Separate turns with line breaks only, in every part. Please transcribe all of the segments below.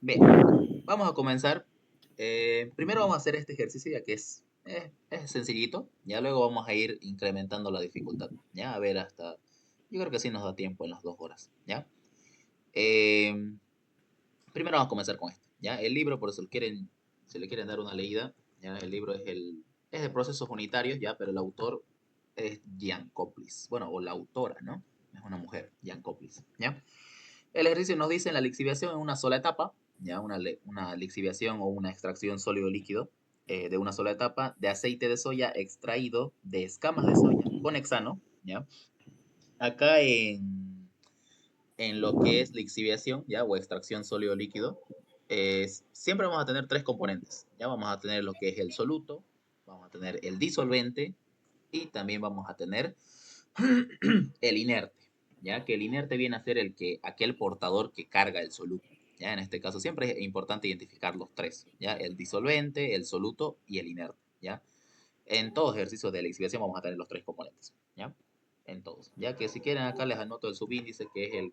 Bien, vamos a comenzar. Primero vamos a hacer este ejercicio ya que es sencillito. Ya luego vamos a ir incrementando la dificultad. Ya, a ver hasta... Yo creo que sí nos da tiempo en las 2 horas. ¿Ya? Eh, Primero vamos a comenzar con esto. ¿Ya? El libro, por eso si le quieren dar una leída, ¿ya? El libro es de procesos unitarios, ¿ya? Pero el autor es Jan Koplis. Bueno, o la autora, ¿no? Es una mujer, Jan Koplis. ¿Ya? El ejercicio nos dice en la lixiviación en una sola etapa, ¿ya? Una lixiviación o una extracción sólido-líquido de una sola etapa de aceite de soya extraído de escamas de soya con hexano, ¿ya? Acá en lo que es lixiviación, ¿ya? O extracción sólido-líquido, siempre vamos a tener tres componentes, ¿ya? Vamos a tener lo que es el soluto, vamos a tener el disolvente y también vamos a tener el inerte, ¿ya? Que el inerte viene a ser aquel portador que carga el soluto, ¿ya? En este caso siempre es importante identificar los tres, ¿ya? El disolvente, el soluto y el inerte, ¿ya? En todos ejercicios de lixiviación vamos a tener los tres componentes, ¿ya? En todos, ya que si quieren acá les anoto el subíndice que es el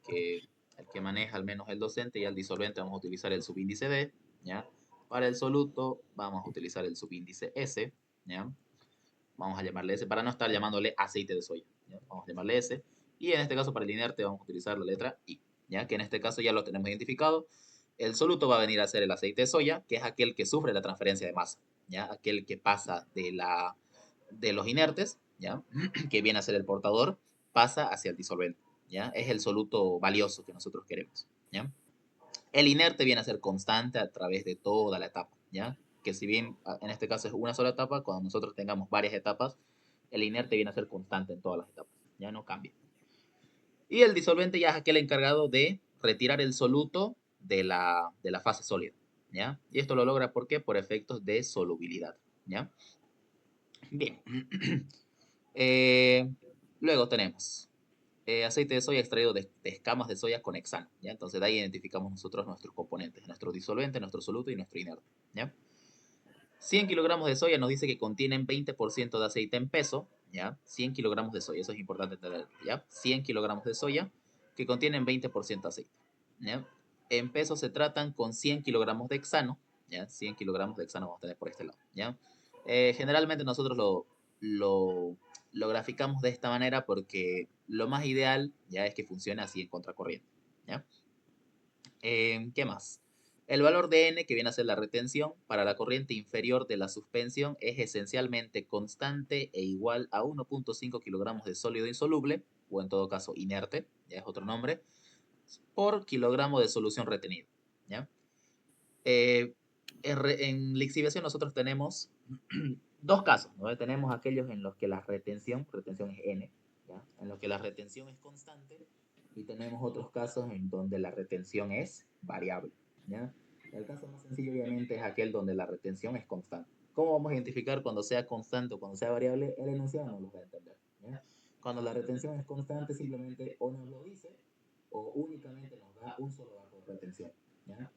que maneja al menos el docente y al disolvente vamos a utilizar el subíndice D, ¿ya? Para el soluto vamos a utilizar el subíndice S, ¿ya? Vamos a llamarle S para no estar llamándole aceite de soya, ¿ya? Vamos a llamarle S. Y en este caso para el inerte vamos a utilizar la letra I, ¿ya? Que en este caso ya lo tenemos identificado. El soluto va a venir a ser el aceite de soya, que es aquel que sufre la transferencia de masa, ¿ya? Aquel que pasa de los inertes, ¿ya? Que viene a ser el portador, pasa hacia el disolvente, ¿ya? Es el soluto valioso que nosotros queremos, ¿ya? El inerte viene a ser constante a través de toda la etapa, ¿ya? Que si bien en este caso es una sola etapa, cuando nosotros tengamos varias etapas, el inerte viene a ser constante en todas las etapas, ya no cambia. Y el disolvente ya es aquel encargado de retirar el soluto de la fase sólida, ¿ya? Y esto lo logra, ¿por qué? Por efectos de solubilidad, ¿ya? Bien. Eh, Luego tenemos aceite de soya extraído de escamas de soya con hexano, ¿ya? Entonces de ahí identificamos nosotros nuestros componentes, nuestro disolvente, nuestro soluto y nuestro inerte, ¿ya? 100 kilogramos de soya nos dice que contienen 20% de aceite en peso, ¿ya? 100 kilogramos de soya, eso es importante tener, ¿ya? 100 kilogramos de soya que contienen 20% de aceite, ¿ya? En peso se tratan con 100 kilogramos de hexano, ¿ya? 100 kilogramos de hexano vamos a tener por este lado, ¿ya? Generalmente nosotros lo, lo graficamos de esta manera porque lo más ideal ya es que funcione así en contracorriente, ¿ya? ¿Qué más? El valor de n, que viene a ser la retención, para la corriente inferior de la suspensión es esencialmente constante e igual a 1,5 kilogramos de sólido insoluble, o en todo caso inerte, ya es otro nombre, por kilogramo de solución retenida, ¿ya? Eh, en lixiviación nosotros tenemos dos casos, ¿no? Tenemos aquellos en los que la retención es n, ¿ya? En los que la retención es constante, y tenemos otros casos en donde la retención es variable, ¿ya? El caso más sencillo obviamente es aquel donde la retención es constante. ¿Cómo vamos a identificar cuando sea constante o cuando sea variable? El enunciado no lo va a entender, ¿ya? Cuando la retención es constante simplemente o nos lo dice o únicamente nos da un solo dato de retención, ¿ya?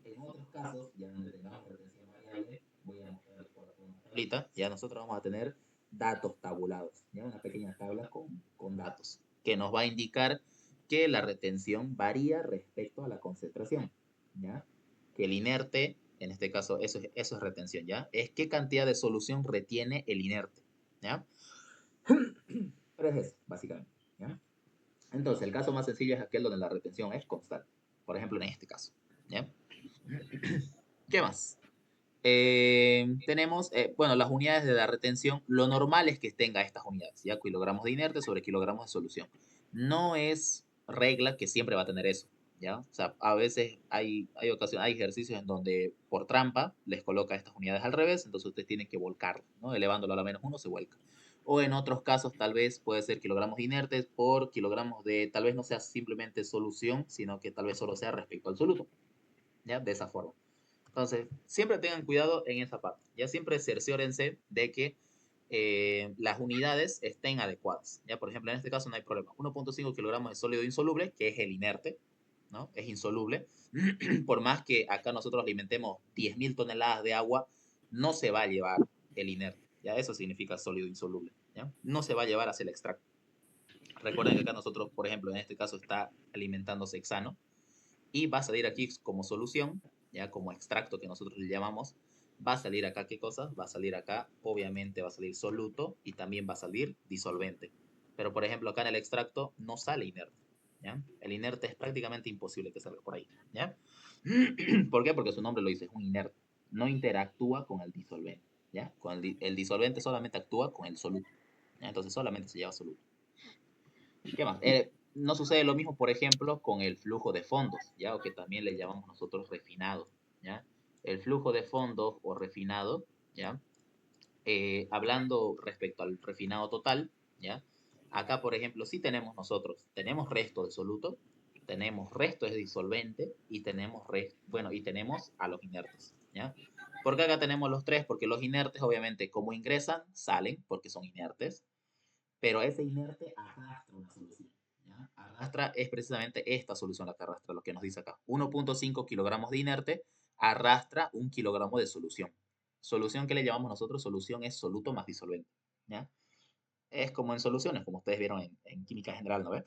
En otros casos, ya donde tengamos retención variable, voy a mostrar por una tablita, ya nosotros vamos a tener datos tabulados, ya una pequeña tabla con datos, que nos va a indicar que la retención varía respecto a la concentración, ¿ya? Que el inerte, en este caso, eso es retención, ¿ya? Es qué cantidad de solución retiene el inerte, ¿ya? Pero es eso, básicamente, ¿ya? Entonces, el caso más sencillo es aquel donde la retención es constante, por ejemplo, en este caso, ¿ya? ¿Qué más? Tenemos, bueno, las unidades de la retención, lo normal es que tenga estas unidades, ya kilogramos de inerte sobre kilogramos de solución. No es regla que siempre va a tener eso, ¿ya? O sea, a veces hay ocasiones, hay ejercicios en donde por trampa les coloca estas unidades al revés, entonces ustedes tienen que volcarlo, ¿no? Elevándolo a la -1 se vuelca. O en otros casos tal vez puede ser kilogramos de inertes por kilogramos de, tal vez no sea simplemente solución, sino que tal vez solo sea respecto al soluto, ¿ya? De esa forma. Entonces, siempre tengan cuidado en esa parte. Ya siempre cerciórense de que las unidades estén adecuadas. Ya, por ejemplo, en este caso no hay problema. 1,5 kilogramos de sólido insoluble, que es el inerte, ¿no? Es insoluble. Por más que acá nosotros alimentemos 10.000 toneladas de agua, no se va a llevar el inerte. Ya, eso significa sólido insoluble. ¿Ya? No se va a llevar hacia el extracto. Recuerden que acá nosotros, por ejemplo, en este caso está alimentándose hexano y va a salir aquí como solución, ya como extracto que nosotros le llamamos, va a salir acá, ¿qué cosa? Va a salir acá, obviamente va a salir soluto y también va a salir disolvente. Pero por ejemplo acá en el extracto no sale inerte, ¿ya? El inerte es prácticamente imposible que salga por ahí, ¿ya? ¿Por qué? Porque su nombre lo dice, es un inerte. No interactúa con el disolvente, ¿ya? El disolvente solamente actúa con el soluto, ¿ya? Entonces solamente se lleva soluto. ¿Qué más? No sucede lo mismo, por ejemplo, con el flujo de fondos, ¿ya? O que también le llamamos nosotros refinado, ¿ya? El flujo de fondos o refinado, ¿ya? Hablando respecto al refinado total, ¿ya? Acá, por ejemplo, sí tenemos nosotros, tenemos resto de soluto, tenemos resto de disolvente y tenemos, bueno, y tenemos a los inertes, ¿ya? ¿Por qué acá tenemos los tres? Porque los inertes, obviamente, como ingresan, salen, porque son inertes, pero ese inerte arrastra una solución, ¿ya? Arrastra es precisamente esta solución la que arrastra, lo que nos dice acá. 1.5 kilogramos de inerte arrastra 1 kilogramo de solución. Solución que le llamamos nosotros, solución es soluto más disolvente, ¿ya? Es como en soluciones, como ustedes vieron en química general, ¿no ve?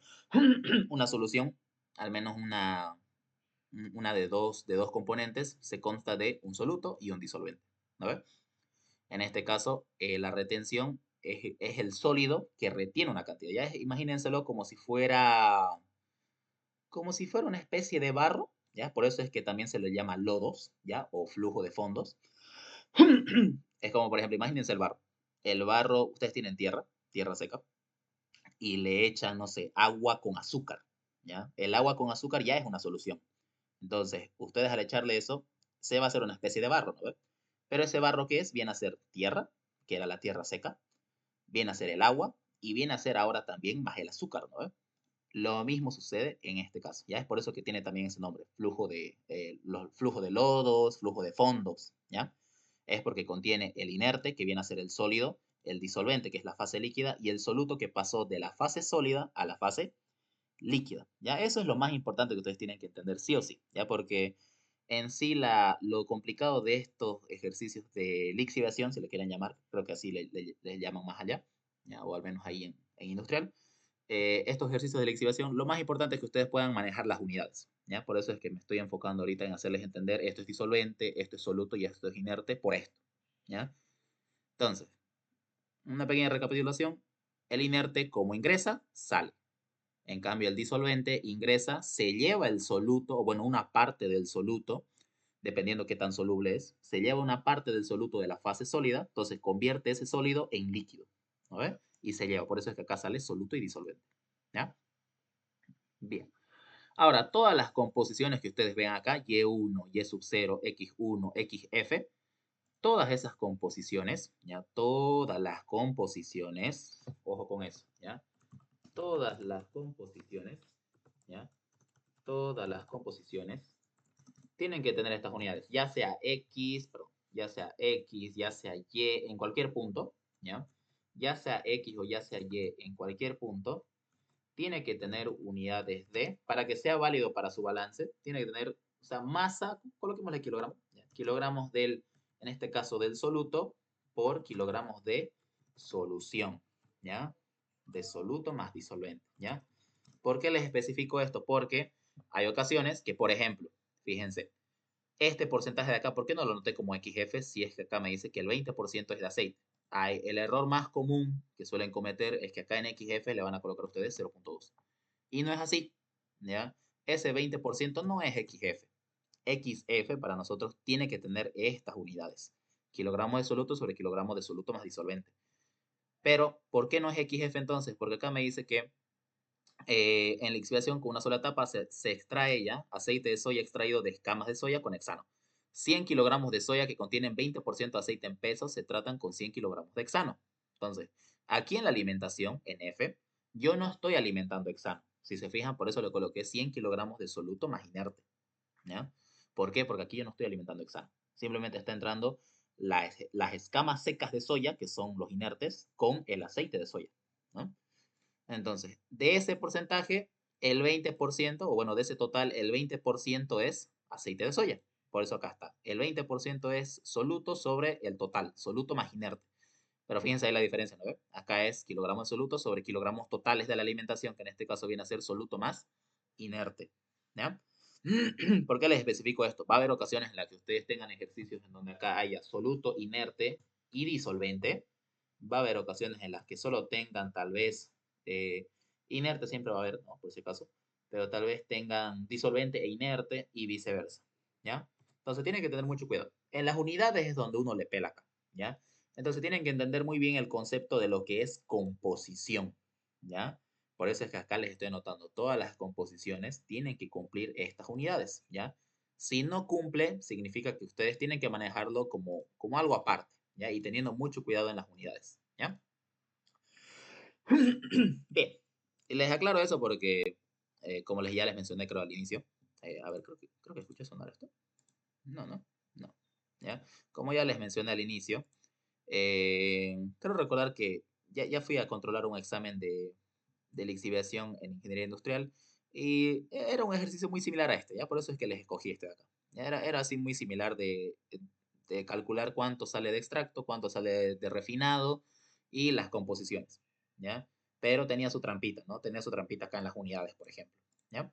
Una solución, al menos una de dos componentes, se consta de un soluto y un disolvente, ¿no ve? En este caso, la retención es el sólido que retiene una cantidad. Ya imagínenselo como si fuera una especie de barro, ¿ya? Por eso es que también se le llama lodos, ¿ya? O flujo de fondos. Es como, por ejemplo, imagínense el barro. El barro, ustedes tienen tierra seca, y le echan, no sé, agua con azúcar, ¿ya? El agua con azúcar ya es una solución. Entonces, ustedes al echarle eso, se va a hacer una especie de barro, ¿no ve? Pero ese barro, ¿qué es? Viene a ser tierra, que era la tierra seca, viene a ser el agua y viene a ser ahora también más el azúcar, ¿no ve? Lo mismo sucede en este caso, ¿ya? Es por eso que tiene también ese nombre, flujo de lodos, flujo de fondos, ¿ya? Es porque contiene el inerte, que viene a ser el sólido, el disolvente, que es la fase líquida, y el soluto, que pasó de la fase sólida a la fase líquida, ¿ya? Eso es lo más importante que ustedes tienen que entender sí o sí, ¿ya? Porque en sí lo complicado de estos ejercicios de lixiviación, si le quieren llamar, creo que así le llaman más allá, ¿ya? O al menos ahí en industrial, estos ejercicios de lixiviación, lo más importante es que ustedes puedan manejar las unidades, ¿ya? Por eso es que me estoy enfocando ahorita en hacerles entender esto es disolvente, esto es soluto y esto es inerte por esto, ¿ya? Entonces, una pequeña recapitulación, el inerte como ingresa, sale. En cambio, el disolvente ingresa, se lleva el soluto, o bueno, una parte del soluto, dependiendo qué tan soluble es, se lleva una parte del soluto de la fase sólida, entonces convierte ese sólido en líquido, ¿no ves? Y se lleva, por eso es que acá sale soluto y disolvente, ¿ya? Bien. Ahora, todas las composiciones que ustedes ven acá, Y1, Y sub 0, X1, XF, todas esas composiciones, ¿ya? Todas las composiciones, ojo con eso, ¿ya? Todas las composiciones, ¿ya? Todas las composiciones tienen que tener estas unidades, ya sea X, perdón, ya sea X, ya sea Y, en cualquier punto, ¿ya? Ya sea X o ya sea Y en cualquier punto, tiene que tener unidades de, para que sea válido para su balance, tiene que tener, o sea, masa, coloquémosle kilogramos, ¿ya? Kilogramos en este caso del soluto, por kilogramos de solución, ¿ya? De soluto más disolvente, ¿ya? ¿Por qué les especifico esto? Porque hay ocasiones que, por ejemplo, fíjense, este porcentaje de acá, ¿por qué no lo noté como XF si es que acá me dice que el 20% es de aceite? El error más común que suelen cometer es que acá en XF le van a colocar a ustedes 0.2. Y no es así, ¿ya? Ese 20% no es XF. XF para nosotros tiene que tener estas unidades. Kilogramo de soluto sobre kilogramo de soluto más disolvente. Pero, ¿por qué no es XF entonces? Porque acá me dice que en la expiación con una sola etapa se extrae ya aceite de soya extraído de escamas de soya con hexano. 100 kilogramos de soya que contienen 20% de aceite en peso se tratan con 100 kilogramos de hexano. Entonces, aquí en la alimentación, en F, yo no estoy alimentando hexano. Si se fijan, por eso le coloqué 100 kilogramos de soluto más inerte, ¿ya? ¿Por qué? Porque aquí yo no estoy alimentando hexano. Simplemente está entrando las escamas secas de soya, que son los inertes, con el aceite de soya, ¿no? Entonces, de ese porcentaje, el 20%, o bueno, de ese total, el 20% es aceite de soya. Por eso acá está. El 20% es soluto sobre el total, soluto más inerte. Pero fíjense ahí la diferencia, ¿no ve? Acá es kilogramos de soluto sobre kilogramos totales de la alimentación, que en este caso viene a ser soluto más inerte, ¿ya? ¿Por qué les especifico esto? Va a haber ocasiones en las que ustedes tengan ejercicios en donde acá haya soluto, inerte y disolvente. Va a haber ocasiones en las que solo tengan tal vez inerte, siempre va a haber, ¿no? Por si acaso, pero tal vez tengan disolvente e inerte y viceversa, ¿ya? Entonces tienen que tener mucho cuidado. En las unidades es donde uno le pela acá, ¿ya? Entonces tienen que entender muy bien el concepto de lo que es composición, ¿ya? Por eso es que acá les estoy anotando, todas las composiciones tienen que cumplir estas unidades, ¿ya? Si no cumple, significa que ustedes tienen que manejarlo como algo aparte, ¿ya? Y teniendo mucho cuidado en las unidades, ¿ya? Bien, y les aclaro eso porque, como ya les mencioné creo al inicio, a ver, creo que escuché sonar esto. No, no, no, ¿ya? Como ya les mencioné al inicio, quiero recordar que ya fui a controlar un examen de lixiviación en ingeniería industrial y era un ejercicio muy similar a este, ¿ya? Por eso es que les escogí este de acá. Era así muy similar de calcular cuánto sale de extracto, cuánto sale de refinado y las composiciones, ¿ya? Pero tenía su trampita, ¿no? Tenía su trampita acá en las unidades, por ejemplo, ¿ya?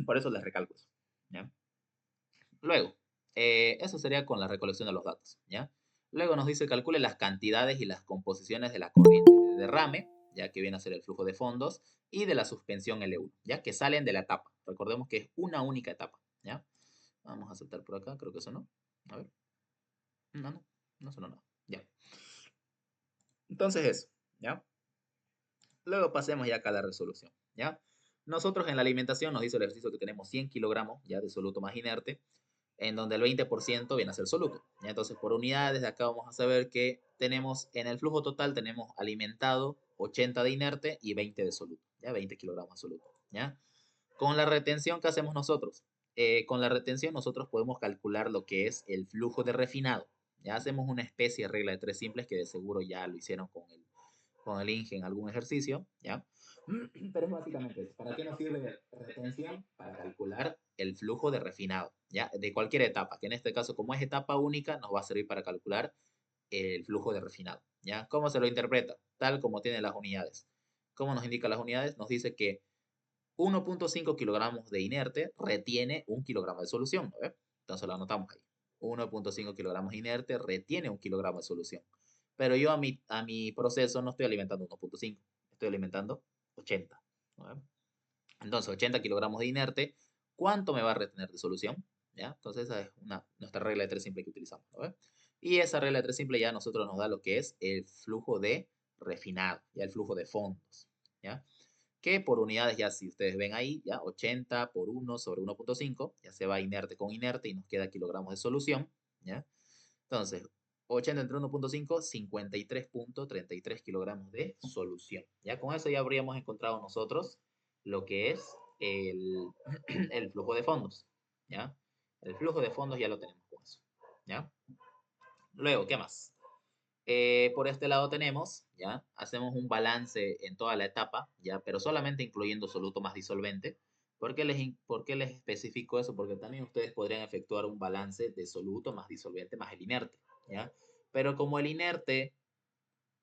Por eso les recalco eso, ¿ya? Luego, eso sería con la recolección de los datos, ¿ya? Luego nos dice calcule las cantidades y las composiciones de la corriente de derrame, ya que viene a ser el flujo de fondos, y de la suspensión L1, ya que salen de la etapa. Recordemos que es una única etapa, ¿ya? Vamos a saltar por acá, creo que eso no. A ver. No, no, no sonó nada. Ya. Entonces eso, ¿ya? Luego pasemos ya acá a la resolución, ¿ya? Nosotros en la alimentación nos dice el ejercicio que tenemos 100 kilogramos ya de soluto más inerte, en donde el 20% viene a ser soluto. ¿Ya? Entonces, por unidades, de acá vamos a saber que tenemos en el flujo total, tenemos alimentado 80 de inerte y 20 de soluto, ¿ya? 20 kilogramos de soluto, ¿ya? Con la retención, ¿qué hacemos nosotros? Con la retención nosotros podemos calcular lo que es el flujo de refinado. Ya hacemos una especie de regla de tres simples que de seguro ya lo hicieron con el INGE en algún ejercicio, ¿ya? Pero es básicamente eso. ¿Para qué nos sirve retención? Para calcular el flujo de refinado, ¿ya? De cualquier etapa, que en este caso, como es etapa única, nos va a servir para calcular el flujo de refinado, ¿ya? ¿Cómo se lo interpreta? Tal como tiene las unidades. ¿Cómo nos indica las unidades? Nos dice que 1.5 kilogramos de inerte retiene 1 kilogramo de solución, ¿no? Entonces lo anotamos ahí. 1.5 kilogramos inerte retiene 1 kilogramo de solución. Pero yo a mi proceso no estoy alimentando 1.5, estoy alimentando 80, ¿no? Entonces 80 kilogramos de inerte, ¿cuánto me va a retener de solución? ¿Ya? Entonces esa es nuestra regla de tres simple que utilizamos, ¿no? Y esa regla de tres simple ya a nosotros nos da lo que es el flujo de refinado, ya el flujo de fondos, ¿ya? Que por unidades, ya si ustedes ven ahí, ya 80 por 1 sobre 1.5, ya se va inerte con inerte y nos queda kilogramos de solución, ¿ya? Entonces, 80 entre 1.5, 53.33 kilogramos de solución. Ya con eso ya habríamos encontrado nosotros lo que es el flujo de fondos, ¿ya? El flujo de fondos ya lo tenemos con eso, ¿ya? Luego, ¿qué más? Por este lado tenemos, ¿ya? Hacemos un balance en toda la etapa, ¿ya? Pero solamente incluyendo soluto más disolvente. ¿Por qué les especifico eso? Porque también ustedes podrían efectuar un balance de soluto más disolvente más el inerte, ¿ya? Pero como el inerte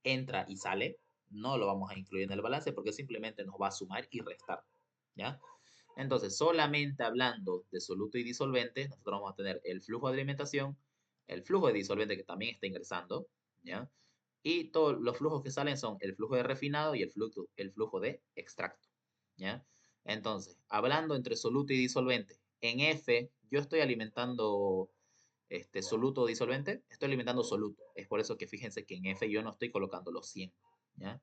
entra y sale, no lo vamos a incluir en el balance porque simplemente nos va a sumar y restar, ¿ya? Entonces, solamente hablando de soluto y disolvente, nosotros vamos a tener el flujo de alimentación, el flujo de disolvente que también está ingresando, ¿ya? Y todos los flujos que salen son el flujo de refinado y el flujo de extracto, ¿ya? Entonces, hablando entre soluto y disolvente, en F yo estoy alimentando soluto o disolvente, estoy alimentando soluto. Es por eso que fíjense que en F yo no estoy colocando los 100, ¿ya?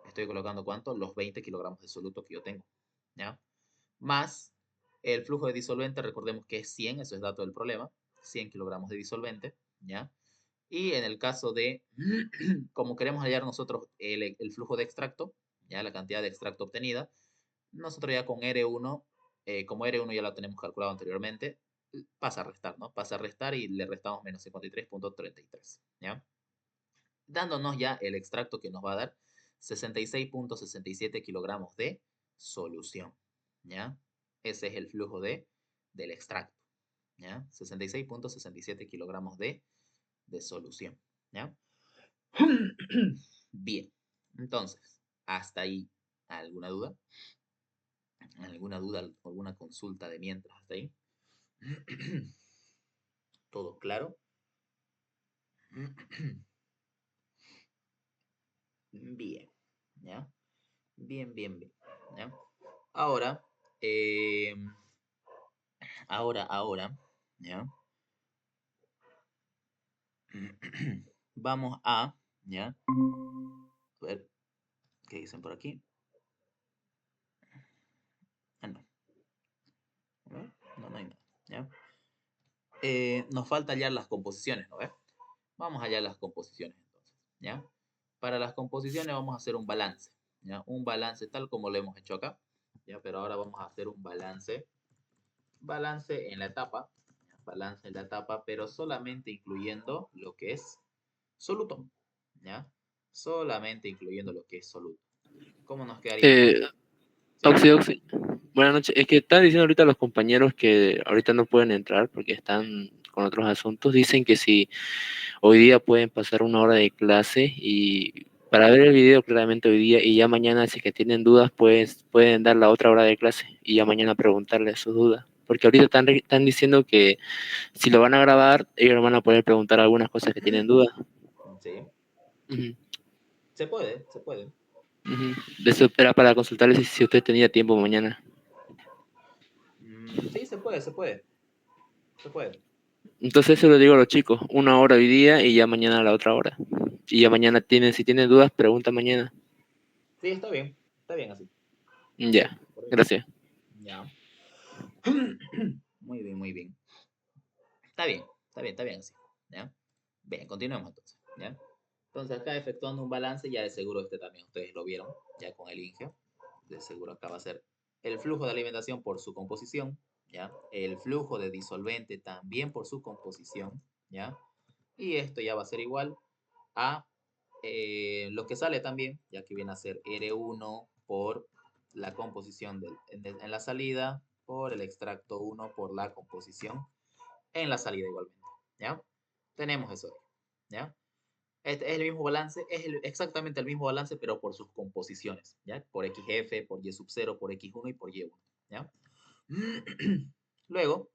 Estoy colocando ¿cuánto? Los 20 kilogramos de soluto que yo tengo, ¿ya? Más el flujo de disolvente, recordemos que es 100, eso es dato del problema, 100 kilogramos de disolvente, ¿ya? Y en el caso de, como queremos hallar nosotros el flujo de extracto, ya la cantidad de extracto obtenida, nosotros ya con R1, como R1 ya lo tenemos calculado anteriormente, pasa a restar, ¿no? Pasa a restar y le restamos menos 53.33, ¿ya? Dándonos ya el extracto que nos va a dar 66.67 kilogramos de solución, ¿ya? Ese es el flujo del extracto, ¿ya? 66.67 kilogramos de solución, ¿ya? Bien, entonces, hasta ahí, ¿alguna duda? ¿Alguna duda, alguna consulta de mientras hasta ahí? ¿Todo claro? Bien, ¿ya? Bien, bien, bien, ¿ya? Ahora, eh, ahora, ¿ya? Vamos a, ¿ya? A ver, ¿qué dicen por aquí? Ah, no. A ver, no, no hay nada, ¿ya? Nos falta hallar las composiciones, ¿no ves? Vamos a hallar las composiciones entonces, ¿ya? Para las composiciones vamos a hacer un balance, ¿ya? Un balance tal como lo hemos hecho acá, ¿ya? Pero ahora vamos a hacer un balance en la etapa, ¿ya? Balance en la etapa, pero solamente incluyendo lo que es soluto, ¿ya? Solamente incluyendo lo que es soluto. ¿Cómo nos quedaría?
Eh,
¿Sí?
Oxy. Buenas noches. Es que están diciendo ahorita los compañeros que ahorita no pueden entrar porque están con otros asuntos. Dicen que si hoy día pueden pasar una hora de clase y para ver el video claramente hoy día y ya mañana si que tienen dudas pues pueden dar la otra hora de clase y ya mañana preguntarles sus dudas. Porque ahorita están diciendo que si lo van a grabar, ellos van a poder preguntar algunas cosas que tienen dudas.
Sí.
Ujú,
Se puede, se puede.
ujú. Eso era para consultarles si usted tenía tiempo mañana.
Sí, se puede, se puede, se puede.
Entonces eso lo digo a los chicos, una hora hoy día y ya mañana la otra hora. Y ya mañana si tienen dudas, pregunta mañana.
Sí, está bien así.
Ya,
Perfecto, correcto.
gracias.
Ya. Muy bien, muy bien. Está bien, está bien, está bien así. ¿Ya? Bien, continuemos entonces. ¿Ya? Entonces acá efectuando un balance, ya de seguro este también ustedes lo vieron, ya con el Inge. De seguro acá va a ser el flujo de alimentación por su composición, ¿ya? El flujo de disolvente también por su composición, ¿ya? Y esto ya va a ser igual a lo que sale también, ya que viene a ser R1 por la composición en la salida, por el extracto 1 por la composición en la salida igualmente, ¿ya? Tenemos eso, ¿ya? Este es el mismo balance, exactamente el mismo balance, pero por sus composiciones, ¿ya? Por XF, por Y sub 0, por X1 y por Y1, ¿ya? Luego,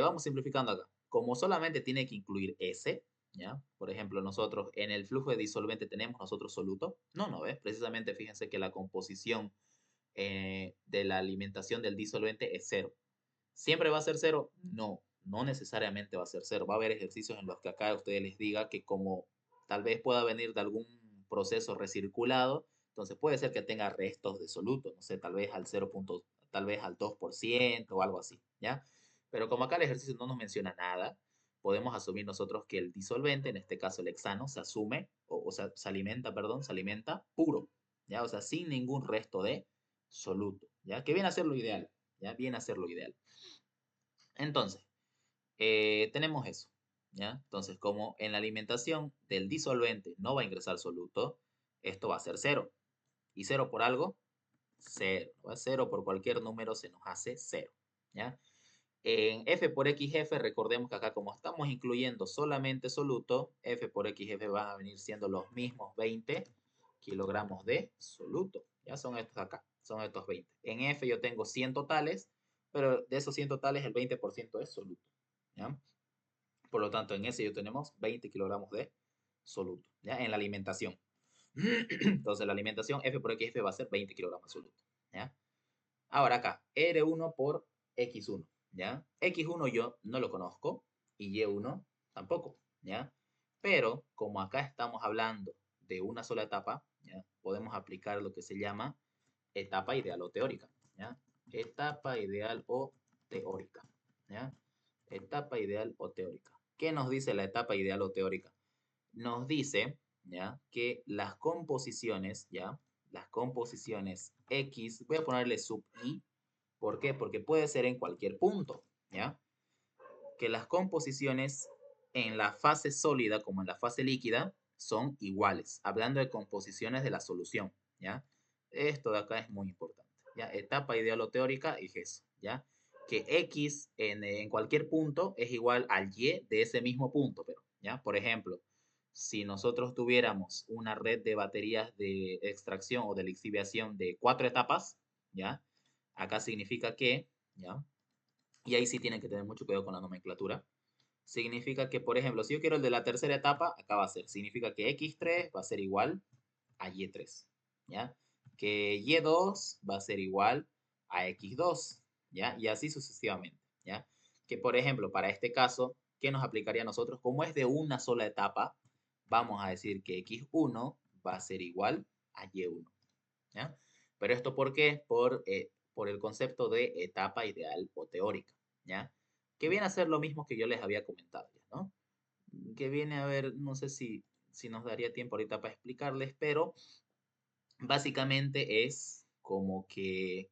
vamos simplificando acá. Como solamente tiene que incluir S, ¿ya? Por ejemplo, nosotros en el flujo de disolvente tenemos nosotros soluto. No, no, ¿ves? Precisamente fíjense que la composición de la alimentación del disolvente es cero. ¿Siempre va a ser cero? No, no necesariamente va a ser cero. Va a haber ejercicios en los que acá ustedes les diga que como tal vez pueda venir de algún proceso recirculado, entonces puede ser que tenga restos de soluto, no sé, tal vez al 0. Tal vez al 2% o algo así, ¿ya? Pero como acá el ejercicio no nos menciona nada, podemos asumir nosotros que el disolvente, en este caso el hexano, se asume, o sea, se alimenta, perdón, se alimenta puro, ¿ya? O sea, sin ningún resto de soluto, ¿ya? Que viene a ser lo ideal, ¿ya? Viene a ser lo ideal. Entonces, tenemos eso, ¿ya? Entonces, como en la alimentación del disolvente no va a ingresar soluto, esto va a ser cero. ¿Y cero por algo? Cero. Cero por cualquier número se nos hace cero, ¿ya? En F por XF, recordemos que acá como estamos incluyendo solamente soluto, F por XF van a venir siendo los mismos 20 kilogramos de soluto. Ya son estos acá, son estos 20. En F yo tengo 100 totales, pero de esos 100 totales el 20% es soluto. ¿Ya? Por lo tanto, en S yo tenemos 20 kilogramos de soluto, ¿ya? En la alimentación. Entonces la alimentación F por XF va a ser 20 kilogramos de soluto. ¿Ya? Ahora acá, R1 por X1, ¿ya? X1 yo no lo conozco y Y1 tampoco, ¿ya? Pero como acá estamos hablando de una sola etapa, ¿ya? Podemos aplicar lo que se llama etapa ideal o teórica, ¿ya? Etapa ideal o teórica, ¿ya? Etapa ideal o teórica. ¿Qué nos dice la etapa ideal o teórica? Nos dice, ¿ya? Que las composiciones, ¿ya? Las composiciones X, voy a ponerle sub I, ¿por qué? Porque puede ser en cualquier punto, ¿ya? Que las composiciones en la fase sólida como en la fase líquida son iguales, hablando de composiciones de la solución, ¿ya? Esto de acá es muy importante, ¿ya? Etapa ideal o teórica es eso, ¿ya? Que X en cualquier punto es igual al Y de ese mismo punto, pero, ¿ya? Por ejemplo, si nosotros tuviéramos una red de baterías de extracción o de lixiviación de 4 etapas, ¿ya? acá significa que, ¿ya? Y ahí sí tienen que tener mucho cuidado con la nomenclatura. Significa que, por ejemplo, si yo quiero el de la tercera etapa, acá va a ser, significa que x3 va a ser igual a y3, ¿ya? Que y2 va a ser igual a x2, ¿ya? Y así sucesivamente, ¿ya? Que, por ejemplo, para este caso, ¿qué nos aplicaría a nosotros? Como es de una sola etapa, vamos a decir que x1 va a ser igual a y1, ¿ya? Pero esto ¿por qué? Por el concepto de etapa ideal o teórica, ¿ya? Que viene a ser lo mismo que yo les había comentado, ¿ya? ¿No? Que viene a ver, no sé si nos daría tiempo ahorita para explicarles, pero básicamente es como que,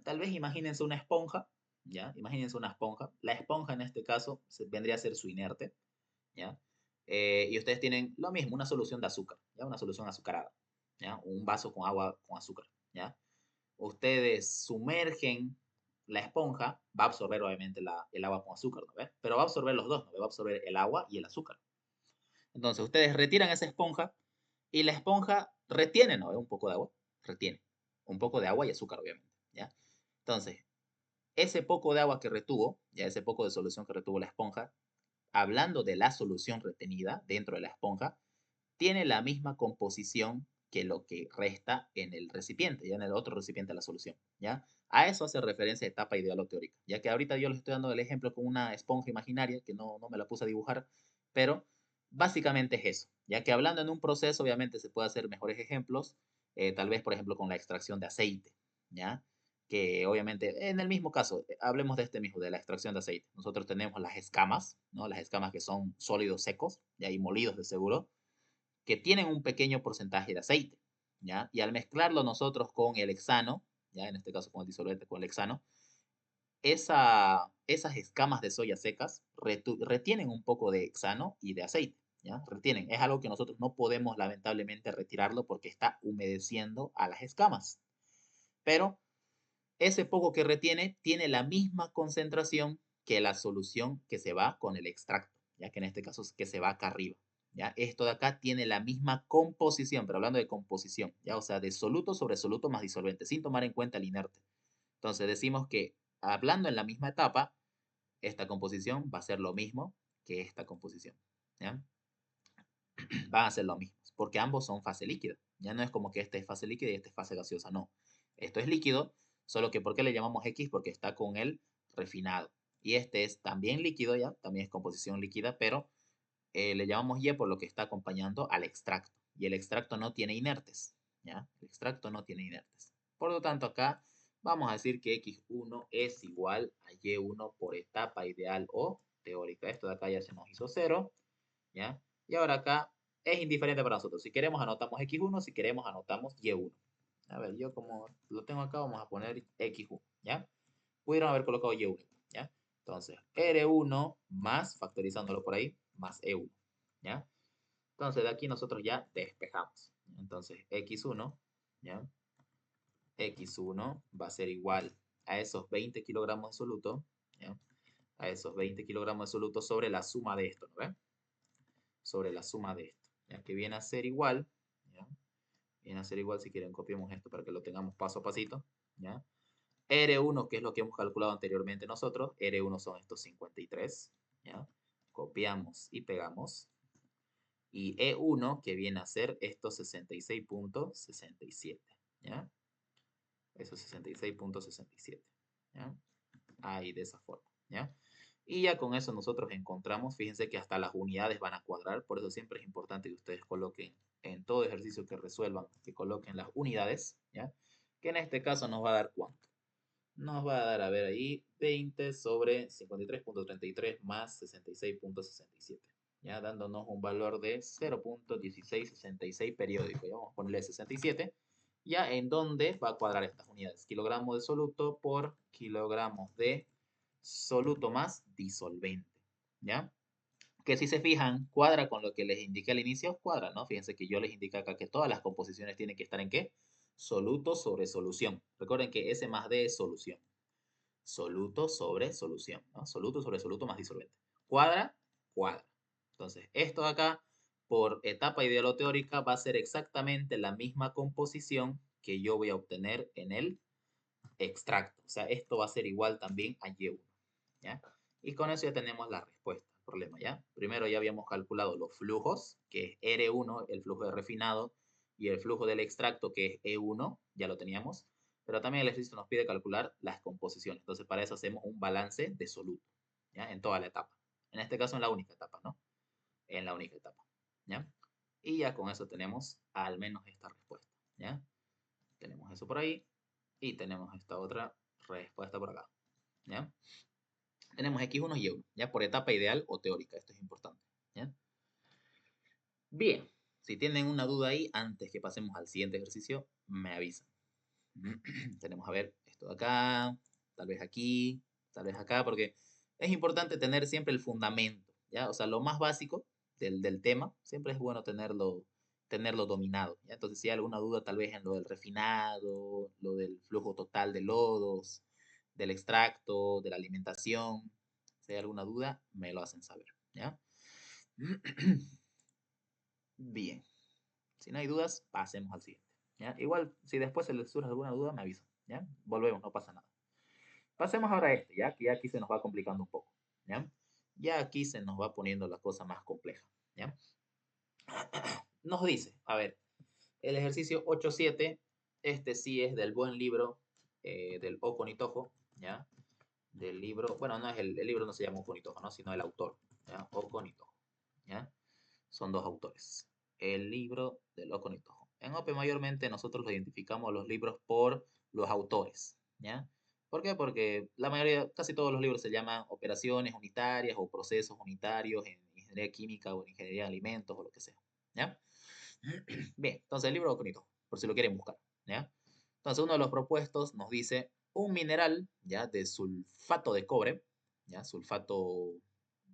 tal vez imagínense una esponja, ¿ya? Imagínense una esponja. La esponja en este caso vendría a ser su inerte, ¿ya? Y ustedes tienen lo mismo, una solución de azúcar, ¿ya? Una solución azucarada, ¿ya? Un vaso con agua con azúcar, ¿ya? Ustedes sumergen la esponja, va a absorber obviamente el agua con azúcar, ¿no ve? Pero va a absorber los dos, ¿no ve? Va a absorber el agua y el azúcar. Entonces, ustedes retiran esa esponja y la esponja retiene, ¿no? Un poco de agua, retiene. Un poco de agua y azúcar, obviamente, ¿ya? Entonces, ese poco de agua que retuvo, ya ese poco de solución que retuvo la esponja, hablando de la solución retenida dentro de la esponja, tiene la misma composición que lo que resta en el recipiente, ya en el otro recipiente de la solución, ¿ya? A eso hace referencia etapa ideal o teórica, ya que ahorita yo les estoy dando el ejemplo con una esponja imaginaria, que no me la puse a dibujar, pero básicamente es eso, ya que hablando en un proceso, obviamente se puede hacer mejores ejemplos, tal vez, por ejemplo, con la extracción de aceite, ¿ya? Que obviamente, en el mismo caso, hablemos de este mismo, de la extracción de aceite. Nosotros tenemos las escamas, ¿no? Las escamas que son sólidos secos, ya y molidos de seguro, que tienen un pequeño porcentaje de aceite, ¿ya? Y al mezclarlo nosotros con el hexano, ¿ya? En este caso con el disolvente, con el hexano, esas escamas de soya secas retienen un poco de hexano y de aceite, ¿ya? Retienen. Es algo que nosotros no podemos lamentablemente retirarlo porque está humedeciendo a las escamas. Pero ese poco que retiene tiene la misma concentración que la solución que se va con el extracto, ya que en este caso es que se va acá arriba. ¿Ya? Esto de acá tiene la misma composición, pero hablando de composición, ¿ya? O sea, de soluto sobre soluto más disolvente, sin tomar en cuenta el inerte. Entonces decimos que hablando en la misma etapa, esta composición va a ser lo mismo que esta composición, ¿ya? Van a ser lo mismo, porque ambos son fase líquida. Ya no es como que este es fase líquida y este es fase gaseosa, no. Esto es líquido, solo que ¿por qué le llamamos X? Porque está con el refinado. Y este es también líquido ya, también es composición líquida, pero le llamamos Y por lo que está acompañando al extracto. Y el extracto no tiene inertes, ¿ya? El extracto no tiene inertes. Por lo tanto, acá vamos a decir que X1 es igual a Y1 por etapa ideal o teórica. Esto de acá ya se nos hizo cero, ¿ya? Y ahora acá es indiferente para nosotros. Si queremos anotamos X1, si queremos anotamos Y1. A ver, yo como lo tengo acá, vamos a poner X1, ¿ya? Pudieron haber colocado Y1, ¿ya? Entonces, R1 más, factorizándolo por ahí, más E1, ¿ya? Entonces, de aquí nosotros ya despejamos. Entonces, X1, ¿ya? X1 va a ser igual a esos 20 kilogramos de soluto, ¿ya? A esos 20 kilogramos de soluto sobre la suma de esto, ¿no ven? Sobre la suma de esto, ¿ya? Que viene a ser igual, ¿ya? Viene a ser igual, si quieren copiemos esto para que lo tengamos paso a pasito, ¿ya? R1, que es lo que hemos calculado anteriormente nosotros, R1 son estos 53, ¿ya? Copiamos y pegamos. Y E1, que viene a ser estos 66.67, ¿ya? Esos 66.67, ¿ya? Ahí de esa forma, ¿ya? Y ya con eso nosotros encontramos, fíjense que hasta las unidades van a cuadrar, por eso siempre es importante que ustedes coloquen en todo ejercicio que resuelvan, que coloquen las unidades, ¿ya? Que en este caso nos va a dar ¿cuánto? Nos va a dar, a ver ahí, 20 sobre 53.33 más 66.67, ¿ya? Dándonos un valor de 0.1666 periódico. Ya vamos a ponerle 67, ya en donde va a cuadrar estas unidades. Kilogramos de soluto por kilogramos de soluto más disolvente, ¿ya? Que si se fijan, cuadra con lo que les indiqué al inicio, cuadra, ¿no? Fíjense que yo les indiqué acá que todas las composiciones tienen que estar en ¿qué? Soluto sobre solución. Recuerden que S más D es solución. Soluto sobre solución, ¿no? Soluto sobre soluto más disolvente. Cuadra, cuadra. Entonces, esto de acá, por etapa idealo-teórica, va a ser exactamente la misma composición que yo voy a obtener en el extracto. O sea, esto va a ser igual también a Y1, ¿ya? Y con eso ya tenemos la respuesta al problema, ¿ya? Primero ya habíamos calculado los flujos, que es R1, el flujo de refinado, y el flujo del extracto, que es E1, ya lo teníamos. Pero también el ejercicio nos pide calcular las composiciones. Entonces, para eso hacemos un balance de soluto, ¿ya? En toda la etapa. En este caso, en la única etapa, ¿no? En la única etapa, ¿ya? Y ya con eso tenemos al menos esta respuesta, ¿ya? Tenemos eso por ahí y tenemos esta otra respuesta por acá, ¿ya? Tenemos X1 y Y1, ¿ya? Por etapa ideal o teórica, esto es importante, ¿ya? Bien, si tienen una duda ahí, antes que pasemos al siguiente ejercicio, me avisan. Tenemos, a ver, esto de acá, tal vez aquí, tal vez acá, porque es importante tener siempre el fundamento, ¿ya? O sea, lo más básico del tema, siempre es bueno tenerlo dominado, ¿ya? Entonces, si hay alguna duda, tal vez en lo del refinado, lo del flujo total de lodos, del extracto, de la alimentación, si hay alguna duda, me lo hacen saber, ¿ya? Bien, si no hay dudas, pasemos al siguiente, ¿ya? Igual, si después se les surge alguna duda, me avisan, ¿ya? Volvemos, no pasa nada. Pasemos ahora a este, ¿ya? Que ya aquí se nos va complicando un poco, ¿ya? Ya aquí se nos va poniendo la cosa más compleja, ¿ya? Nos dice, a ver, el ejercicio 8.7, este sí es del buen libro del Oco Nitojo, ¿ya? Del libro, bueno, no es el libro no se llama Oco Nitojo, ¿no? Sino el autor, ¿ya? Oco Nitojo, ¿ya? Son dos autores. El libro del Oco Nitojo. En OPE mayormente nosotros lo identificamos los libros por los autores, ¿ya? ¿Por qué? Porque la mayoría, casi todos los libros se llaman operaciones unitarias o procesos unitarios en ingeniería química o en ingeniería de alimentos o lo que sea, ¿ya? Bien, entonces el libro Oco Nitojo, por si lo quieren buscar, ¿ya? Entonces uno de los propuestos nos dice un mineral, ¿ya? De sulfato de cobre, ¿ya? Sulfato,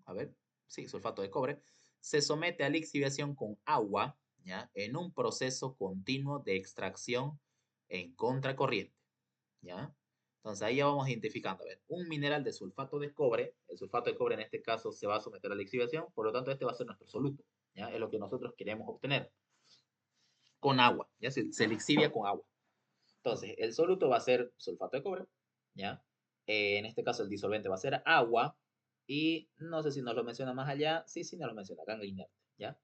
a ver, sí, sulfato de cobre, se somete a lixiviación con agua, ¿ya? En un proceso continuo de extracción en contracorriente, ¿ya? Entonces ahí ya vamos identificando, a ver, un mineral de sulfato de cobre, el sulfato de cobre en este caso se va a someter a lixiviación, por lo tanto este va a ser nuestro soluto, ¿ya? Es lo que nosotros queremos obtener con agua, ¿ya? Se lixivia con agua. Entonces, el soluto va a ser sulfato de cobre, ¿ya? En este caso el disolvente va a ser agua y no sé si nos lo menciona más allá, sí, sí nos lo menciona, ganga inerte, ¿ya?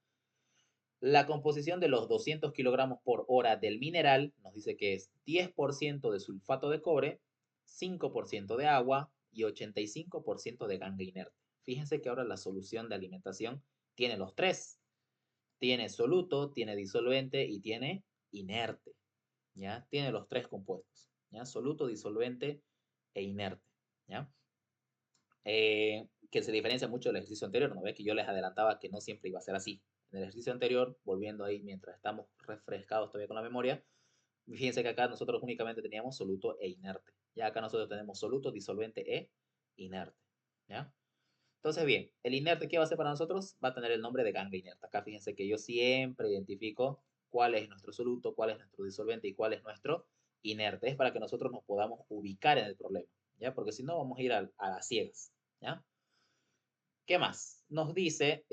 La composición de los 200 kilogramos por hora del mineral nos dice que es 10% de sulfato de cobre, 5% de agua y 85% de ganga inerte. Fíjense que ahora la solución de alimentación tiene los tres. Tiene soluto, tiene disolvente y tiene inerte, ¿ya? Tiene los tres compuestos, ¿ya? Soluto, disolvente e inerte, ¿ya? Que se diferencia mucho del ejercicio anterior, ¿no ves? Que yo les adelantaba que no siempre iba a ser así. En el ejercicio anterior, volviendo ahí mientras estamos refrescados todavía con la memoria, fíjense que acá nosotros únicamente teníamos soluto e inerte. Ya acá nosotros tenemos soluto, disolvente e inerte, ¿ya? Entonces, bien, el inerte, ¿qué va a ser para nosotros? Va a tener el nombre de ganga inerte. Acá fíjense que yo siempre identifico cuál es nuestro soluto, cuál es nuestro disolvente y cuál es nuestro inerte. Es para que nosotros nos podamos ubicar en el problema, ¿ya? Porque si no, vamos a ir a las ciegas, ¿ya? ¿Qué más? Nos dice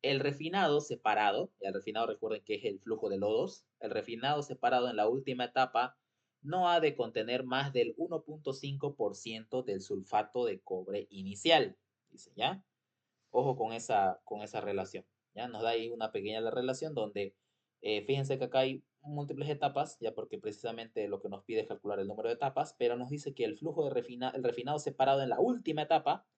el refinado separado, y el refinado recuerden que es el flujo de lodos, el refinado separado en la última etapa no ha de contener más del 1.5% del sulfato de cobre inicial, dice, ¿ya? Ojo con esa relación, ¿ya? Nos da ahí una pequeña relación donde, fíjense que acá hay múltiples etapas, ya porque precisamente lo que nos pide es calcular el número de etapas, pero nos dice que el flujo de el refinado separado en la última etapa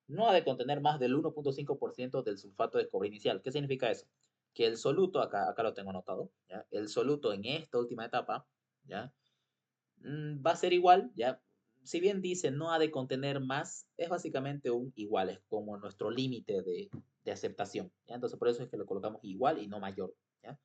no ha de contener más del 1.5% del sulfato de cobre inicial. ¿Qué significa eso? Que el soluto, acá lo tengo anotado, ¿ya? El soluto en esta última etapa, ¿ya? Va a ser igual, ¿ya? Si bien dice no ha de contener más, es básicamente un igual, es como nuestro límite de aceptación, ¿ya? Entonces por eso es que lo colocamos igual y no mayor, ¿ya?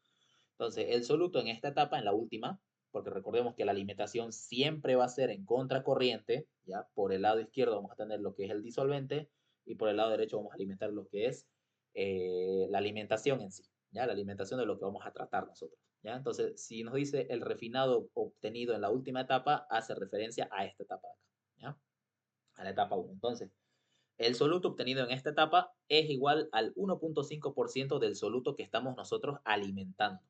Entonces el soluto en esta etapa, en la última, porque recordemos que la alimentación siempre va a ser en contracorriente, ¿ya? Por el lado izquierdo vamos a tener lo que es el disolvente y por el lado derecho vamos a alimentar lo que es la alimentación en sí, ¿ya? La alimentación de lo que vamos a tratar nosotros, ¿ya? Entonces, si nos dice el refinado obtenido en la última etapa, hace referencia a esta etapa de acá, ¿ya? A la etapa 1. Entonces, el soluto obtenido en esta etapa es igual al 1.5% del soluto que estamos nosotros alimentando,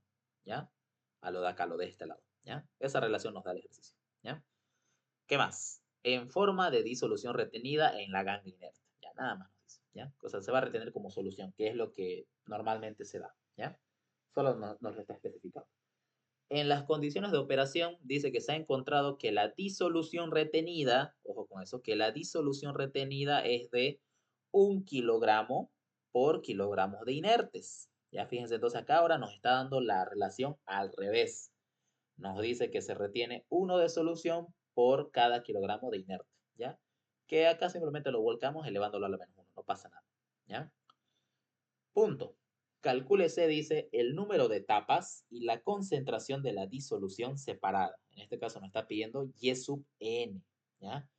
¿ya? A lo de acá, lo de este lado, ¿ya? Esa relación nos da el ejercicio. ¿ya? ¿Qué más? En forma de disolución retenida en la ganga inerte. Ya, nada más nos dice, ¿ya? O sea, se va a retener como solución, que es lo que normalmente se da, ¿ya? Solo nos lo está especificando. En las condiciones de operación dice que se ha encontrado que la disolución retenida, ojo con eso, que la disolución retenida es de 1 kilogramo por kilogramos de inertes. Ya fíjense, entonces acá ahora nos está dando la relación al revés. Nos dice que se retiene 1 de solución por cada kilogramo de inerte, ¿ya? Que acá simplemente lo volcamos elevándolo a la -1, no pasa nada, ¿ya? Punto. Calcúlese, dice, el número de etapas y la concentración de la disolución separada. En este caso nos está pidiendo Y sub n, ¿ya?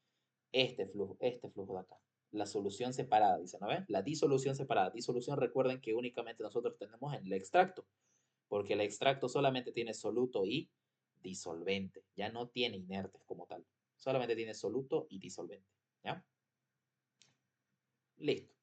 Este flujo de acá. La solución separada, dice, ¿no ven? La disolución separada. Disolución, recuerden que únicamente nosotros tenemos en el extracto, porque el extracto solamente tiene soluto y disolvente. Ya no tiene inertes como tal. Solamente tiene soluto y disolvente, ¿ya? Listo.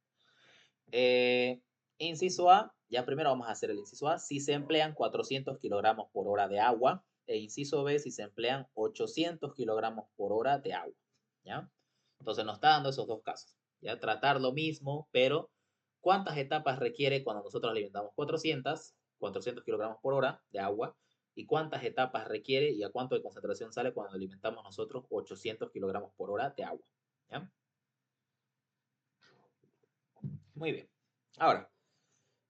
Inciso A, ya primero vamos a hacer el inciso A, si se emplean 400 kilogramos por hora de agua, e inciso B, si se emplean 800 kilogramos por hora de agua, ¿ya? Entonces nos está dando esos dos casos, ¿ya? Tratar lo mismo, pero ¿cuántas etapas requiere cuando nosotros alimentamos 400 kilogramos por hora de agua? ¿Y cuántas etapas requiere y a cuánto de concentración sale cuando alimentamos nosotros 800 kilogramos por hora de agua? ¿Ya? Muy bien. Ahora,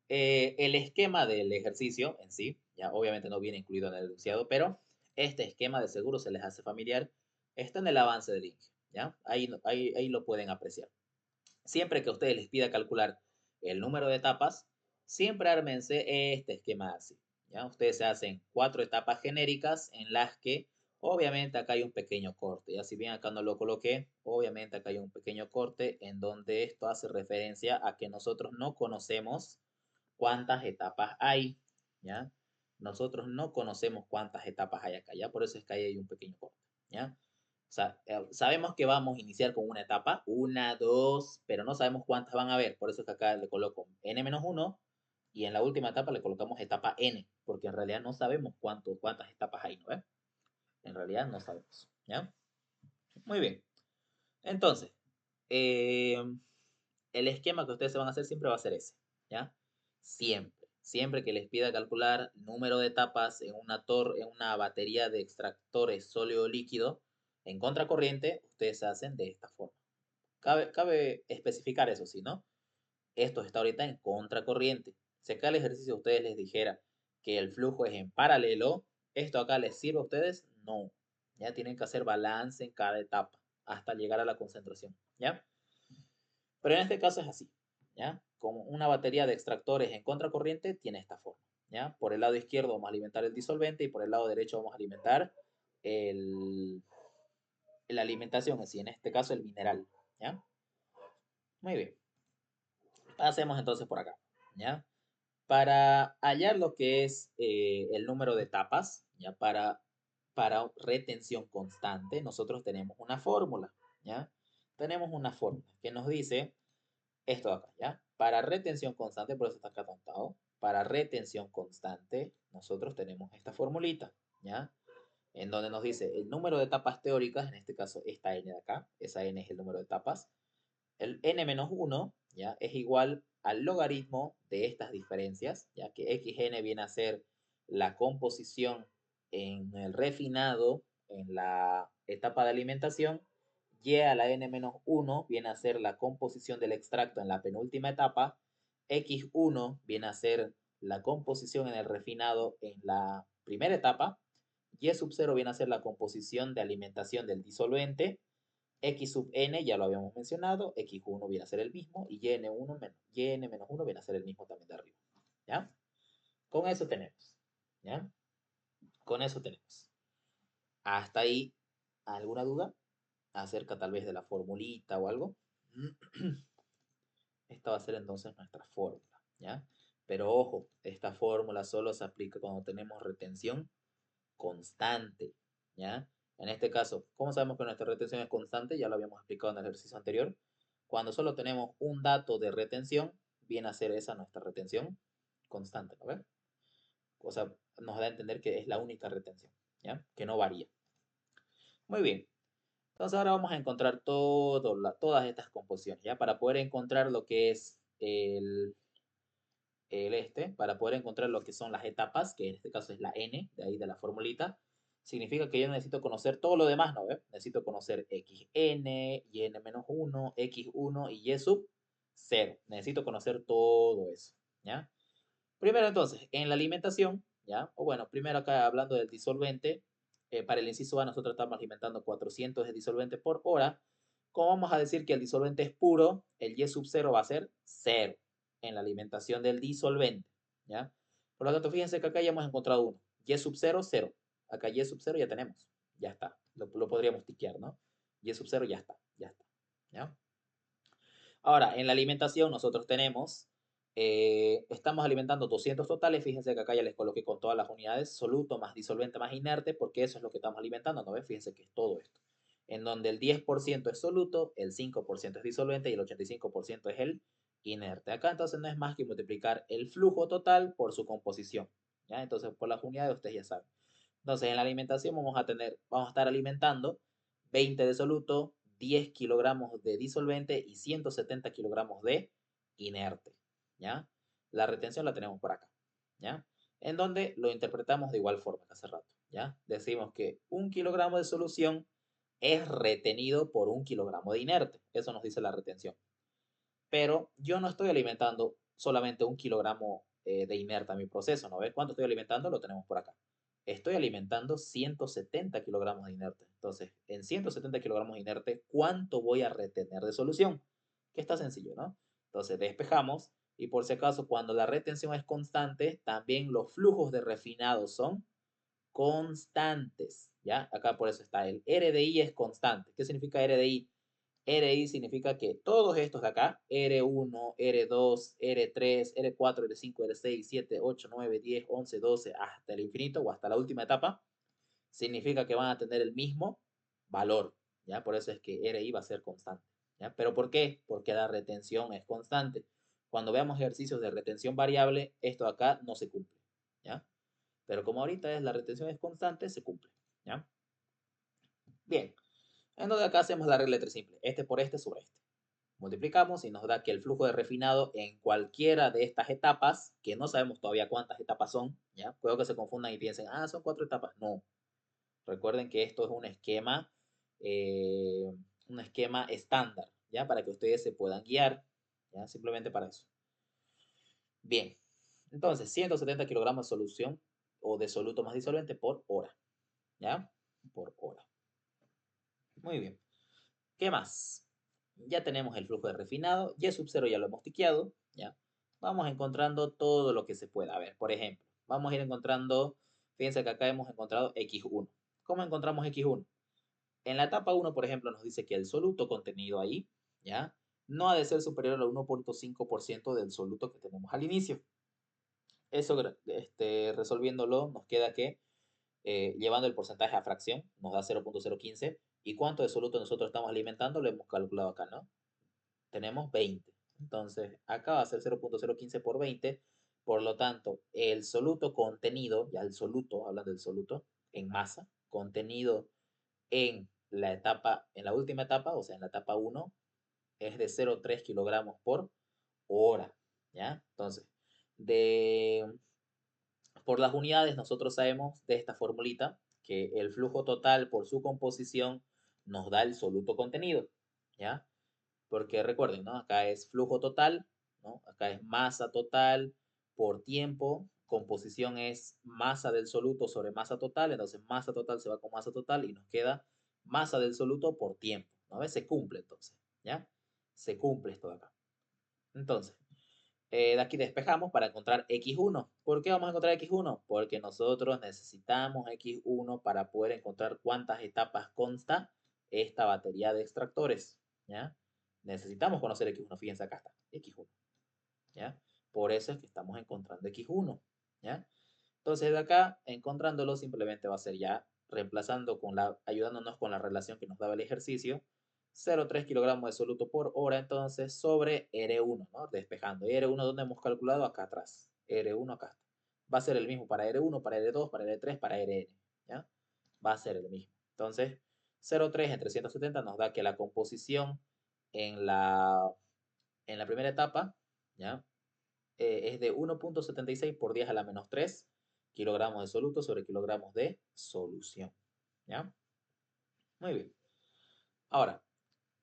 el esquema del ejercicio en sí, ya obviamente no viene incluido en el enunciado, pero este esquema de seguro se les hace familiar, está en el avance del link, ¿ya? Ahí lo pueden apreciar. Siempre que a ustedes les pida calcular el número de etapas, siempre ármense este esquema así, ¿ya? Ustedes se hacen 4 etapas genéricas en las que obviamente acá hay un pequeño corte, ya si bien acá no lo coloqué, obviamente acá hay un pequeño corte en donde esto hace referencia a que nosotros no conocemos cuántas etapas hay, ¿ya? Nosotros no conocemos cuántas etapas hay acá, ¿ya? Por eso es que ahí hay un pequeño corte, ¿ya? O sea, sabemos que vamos a iniciar con una etapa, una, dos, pero no sabemos cuántas van a haber. Por eso es que acá le coloco n-1 y en la última etapa le colocamos etapa n, porque en realidad no sabemos cuántas etapas hay, ¿no ves? En realidad no sabemos, ¿ya? Muy bien. Entonces, eh, el esquema que ustedes se van a hacer siempre va a ser ese, ¿ya? Siempre. Siempre que les pida calcular número de etapas en en una batería de extractores sólido líquido en contracorriente, ustedes hacen de esta forma. Cabe especificar eso, ¿sí, no? Esto está ahorita en contracorriente. Si acá el ejercicio a ustedes les dijera que el flujo es en paralelo, ¿esto acá les sirve a ustedes? No. Ya tienen que hacer balance en cada etapa hasta llegar a la concentración, ¿ya? Pero en este caso es así, ¿ya? Como una batería de extractores en contracorriente tiene esta forma, ¿ya? Por el lado izquierdo vamos a alimentar el disolvente y por el lado derecho vamos a alimentar el, la alimentación, así en este caso el mineral, ¿ya? Muy bien. Pasemos entonces por acá, ¿ya? Para hallar lo que es el número de etapas, ¿ya? Para retención constante, nosotros tenemos una fórmula, ¿ya? Tenemos una fórmula que nos dice esto de acá, ¿ya? Para retención constante, por eso está acá apuntado. Para retención constante, nosotros tenemos esta formulita, ¿ya? En donde nos dice el número de etapas teóricas, en este caso esta n de acá, esa n es el número de etapas. El n-1, ¿ya? Es igual al logaritmo de estas diferencias, ya que xn viene a ser la composición en el refinado, en la etapa de alimentación, y a la n-1 viene a ser la composición del extracto en la penúltima etapa, x1 viene a ser la composición en el refinado en la primera etapa, y sub 0 viene a ser la composición de alimentación del disolvente, x sub n ya lo habíamos mencionado, x1 viene a ser el mismo y yn-1 viene a ser el mismo también de arriba, ¿ya? Con eso tenemos, ¿ya? Con eso tenemos. Hasta ahí, ¿alguna duda acerca tal vez de la formulita o algo? Esta va a ser entonces nuestra fórmula, ¿ya? Pero ojo, esta fórmula solo se aplica cuando tenemos retención constante, ¿ya? En este caso, ¿cómo sabemos que nuestra retención es constante? Ya lo habíamos explicado en el ejercicio anterior. Cuando solo tenemos un dato de retención, viene a ser esa nuestra retención constante, ¿no ves? O sea, nos da a entender que es la única retención, ¿ya? Que no varía. Muy bien. Entonces ahora vamos a encontrar todas estas composiciones, ¿ya? Para poder encontrar lo que es para poder encontrar lo que son las etapas, que en este caso es la n, de ahí de la formulita, significa que yo necesito conocer todo lo demás, ¿no ve? Necesito conocer xn, y n-1, x1 y y sub 0. Necesito conocer todo eso, ¿ya? Primero entonces, en la alimentación, ¿ya? O bueno, primero acá hablando del disolvente, para el inciso A nosotros estamos alimentando 400 de disolvente por hora. Como vamos a decir que el disolvente es puro, el Y sub 0 va a ser 0 en la alimentación del disolvente, ¿ya? Por lo tanto, fíjense que acá ya hemos encontrado uno. Y sub 0, 0. Acá Y sub 0 ya tenemos. Ya está. Lo podríamos tiquear, ¿no? Y sub 0 ya está. Ya está. ¿Ya? Ahora, en la alimentación nosotros tenemos, estamos alimentando 200 totales, fíjense que acá ya les coloqué con todas las unidades, soluto más disolvente más inerte, porque eso es lo que estamos alimentando, ¿no ven? Fíjense que es todo esto, en donde el 10% es soluto, el 5% es disolvente y el 85% es el inerte. Acá entonces no es más que multiplicar el flujo total por su composición, ¿ya? Entonces por las unidades ustedes ya saben. Entonces, en la alimentación vamos a estar alimentando 20 de soluto, 10 kilogramos de disolvente y 170 kilogramos de inerte, ¿ya? La retención la tenemos por acá, ¿ya? En donde lo interpretamos de igual forma que hace rato, ¿ya? Decimos que 1 kilogramo de solución es retenido por 1 kilogramo de inerte. Eso nos dice la retención. Pero yo no estoy alimentando solamente 1 kilogramo de inerte a mi proceso, ¿no ves? ¿Cuánto estoy alimentando? Lo tenemos por acá. Estoy alimentando 170 kilogramos de inerte. Entonces, en 170 kilogramos de inerte, ¿cuánto voy a retener de solución? Que está sencillo, ¿no? Entonces, despejamos y por si acaso, cuando la retención es constante, también los flujos de refinado son constantes, ¿ya? Acá por eso está el RDI es constante. ¿Qué significa RDI? RI significa que todos estos de acá, R1, R2, R3, R4, R5, R6, 7, 8, 9, 10, 11, 12, hasta el infinito o hasta la última etapa, significa que van a tener el mismo valor, ¿ya? Por eso es que RI va a ser constante, ¿ya? ¿Pero por qué? Porque la retención es constante. Cuando veamos ejercicios de retención variable, esto de acá no se cumple, ¿ya? Pero como ahorita la retención es constante, se cumple, ¿ya? Bien, entonces acá hacemos la regla de 3 simple, este por este sobre este. Multiplicamos y nos da que el flujo de refinado en cualquiera de estas etapas, que no sabemos todavía cuántas etapas son, ¿ya? Puedo que se confundan y piensen, ah, son 4 etapas. No. Recuerden que esto es eh, un esquema estándar, ¿ya? Para que ustedes se puedan guiar, ¿ya? Simplemente para eso. Bien. Entonces, 170 kilogramos de solución o de soluto más disolvente por hora, ¿ya? Por hora. Muy bien. ¿Qué más? Ya tenemos el flujo de refinado, Y sub 0 ya lo hemos tiqueado, ¿ya? Vamos encontrando todo lo que se pueda. A ver, por ejemplo, vamos a ir encontrando, fíjense que acá hemos encontrado X1. ¿Cómo encontramos X1? En la etapa 1, por ejemplo, nos dice que el soluto contenido ahí, ¿ya? No ha de ser superior al 1.5% del soluto que tenemos al inicio. Eso, resolviéndolo, nos queda que llevando el porcentaje a fracción, nos da 0.015. ¿Y cuánto de soluto nosotros estamos alimentando? Lo hemos calculado acá, ¿no? Tenemos 20. Entonces, acá va a ser 0.015 por 20. Por lo tanto, el soluto contenido, ya el soluto, hablando del soluto, en masa, contenido en la etapa, en la última etapa, o sea, en la etapa 1, es de 0.3 kilogramos por hora, ¿ya? Entonces, por las unidades nosotros sabemos de esta formulita que el flujo total por su composición nos da el soluto contenido, ¿ya? Porque recuerden, ¿no? Acá es flujo total, ¿no? Acá es masa total por tiempo, composición es masa del soluto sobre masa total, entonces masa total se va con masa total y nos queda masa del soluto por tiempo, ¿no ves? Se cumple entonces, ¿ya? Se cumple esto de acá. Entonces, de aquí despejamos para encontrar X1. ¿Por qué vamos a encontrar X1? Porque nosotros necesitamos X1 para poder encontrar cuántas etapas consta esta batería de extractores, ¿ya? Necesitamos conocer X1, fíjense acá está, X1, ¿ya? Por eso es que estamos encontrando X1, ¿ya? Entonces de acá, encontrándolo, simplemente va a ser ya reemplazando ayudándonos con la relación que nos daba el ejercicio, 0,3 kilogramos de soluto por hora, entonces, sobre R1, ¿no? Despejando. ¿Y R1 dónde hemos calculado? Acá atrás. R1 acá. Va a ser el mismo para R1, para R2, para R3, para Rn, ¿ya? Va a ser el mismo. Entonces, 0,3 entre 170 nos da que la composición en la primera etapa, ¿ya? Es de 1,76 por 10 a la menos 3 kilogramos de soluto sobre kilogramos de solución, ¿ya? Muy bien. Ahora,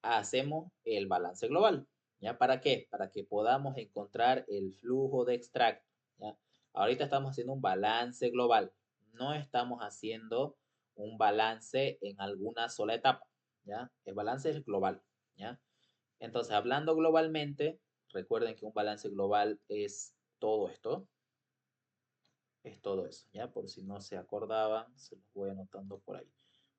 hacemos el balance global, ¿ya? ¿Para qué? Para que podamos encontrar el flujo de extracto, ¿ya? Ahorita estamos haciendo un balance global, no estamos haciendo un balance en alguna sola etapa, ¿ya? El balance es global, ¿ya? Entonces, hablando globalmente, recuerden que un balance global es todo eso, ¿ya? Por si no se acordaban, se los voy anotando por ahí.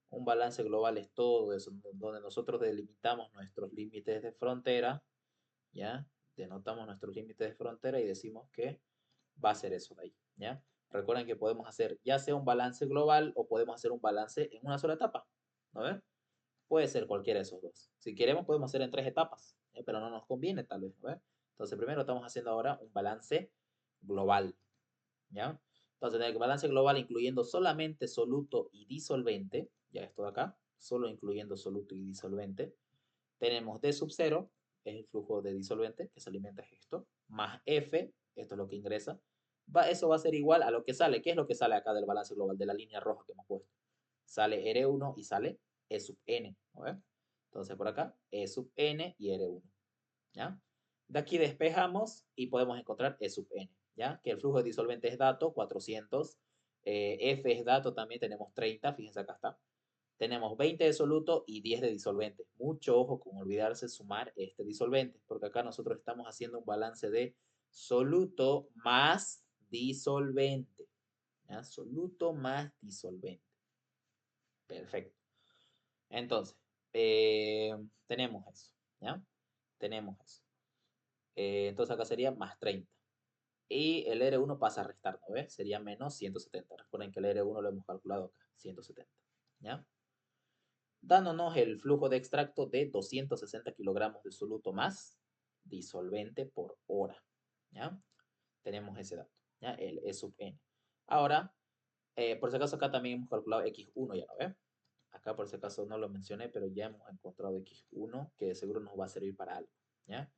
Un balance global es todo eso, donde nosotros delimitamos nuestros límites de frontera, ¿ya? Denotamos nuestros límites de frontera y decimos que va a ser eso de ahí, ¿ya? Recuerden que podemos hacer ya sea un balance global o podemos hacer un balance en una sola etapa, ¿no ven? Puede ser cualquiera de esos dos. Si queremos podemos hacer en 3 etapas, pero no nos conviene tal vez, ¿no ven? Entonces primero estamos haciendo ahora un balance global, ¿ya? Entonces, en el balance global, incluyendo solamente soluto y disolvente, ya esto de acá, solo incluyendo soluto y disolvente, tenemos D sub 0, es el flujo de disolvente que se alimenta es esto, más F, esto es lo que ingresa, eso va a ser igual a lo que sale. ¿Qué es lo que sale acá del balance global, de la línea roja que hemos puesto? Sale R1 y sale E sub N, ¿no? Entonces, por acá, E sub N y R1, ¿ya? De aquí despejamos y podemos encontrar E sub N, ¿ya? Que el flujo de disolvente es dato, 400. F es dato, también tenemos 30, fíjense acá está. Tenemos 20 de soluto y 10 de disolvente. Mucho ojo con olvidarse sumar este disolvente, porque acá nosotros estamos haciendo un balance de soluto más disolvente, ¿ya? Soluto más disolvente. Perfecto. Entonces, tenemos eso, ¿ya? Tenemos eso. Entonces acá sería más 30. Y el R1 pasa a restar, ¿no ves? Sería menos 170. Recuerden que el R1 lo hemos calculado acá, 170. ¿Ya? Dándonos el flujo de extracto de 260 kilogramos de soluto más disolvente por hora. ¿Ya? Tenemos ese dato, ¿ya? El E sub N. Ahora, por si acaso acá también hemos calculado X1, ¿ya no ves? Acá por si acaso no lo mencioné, pero ya hemos encontrado X1, que de seguro nos va a servir para algo, ¿ya?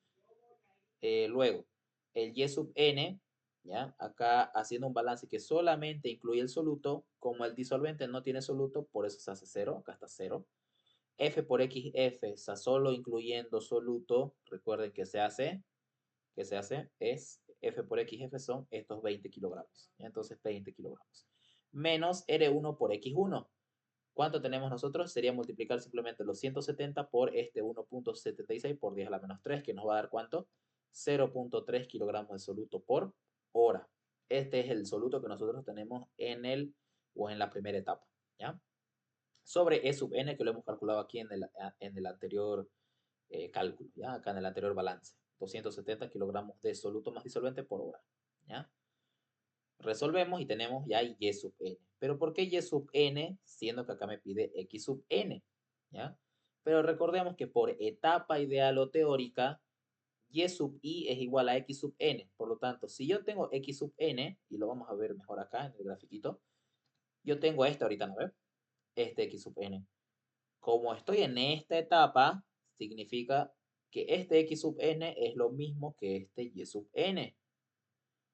Luego, el Y sub N, ¿ya? Acá haciendo un balance que solamente incluye el soluto, como el disolvente no tiene soluto, por eso se hace 0, acá está 0. F por XF, o sea, solo incluyendo soluto, recuerden que se hace es F por XF son estos 20 kilogramos, ¿ya? Entonces 20 kilogramos. Menos R1 por X1. ¿Cuánto tenemos nosotros? Sería multiplicar simplemente los 170 por este 1,76 por 10 a la menos 3, que nos va a dar ¿cuánto? 0,3 kilogramos de soluto por hora. Este es el soluto que nosotros tenemos en la primera etapa, ¿ya? Sobre E sub n, que lo hemos calculado aquí en el anterior cálculo, ¿ya? Acá en el anterior balance. 270 kilogramos de soluto más disolvente por hora, ¿ya? Resolvemos y tenemos ya Y sub n. ¿Pero por qué Y sub n? Siendo que acá me pide X sub n, ¿ya? Pero recordemos que por etapa ideal o teórica, Y sub i es igual a X sub n. Por lo tanto, si yo tengo X sub n, y lo vamos a ver mejor acá en el grafiquito, yo tengo este ahorita, ¿no ves? Este X sub n. Como estoy en esta etapa, significa que este X sub n es lo mismo que este Y sub n.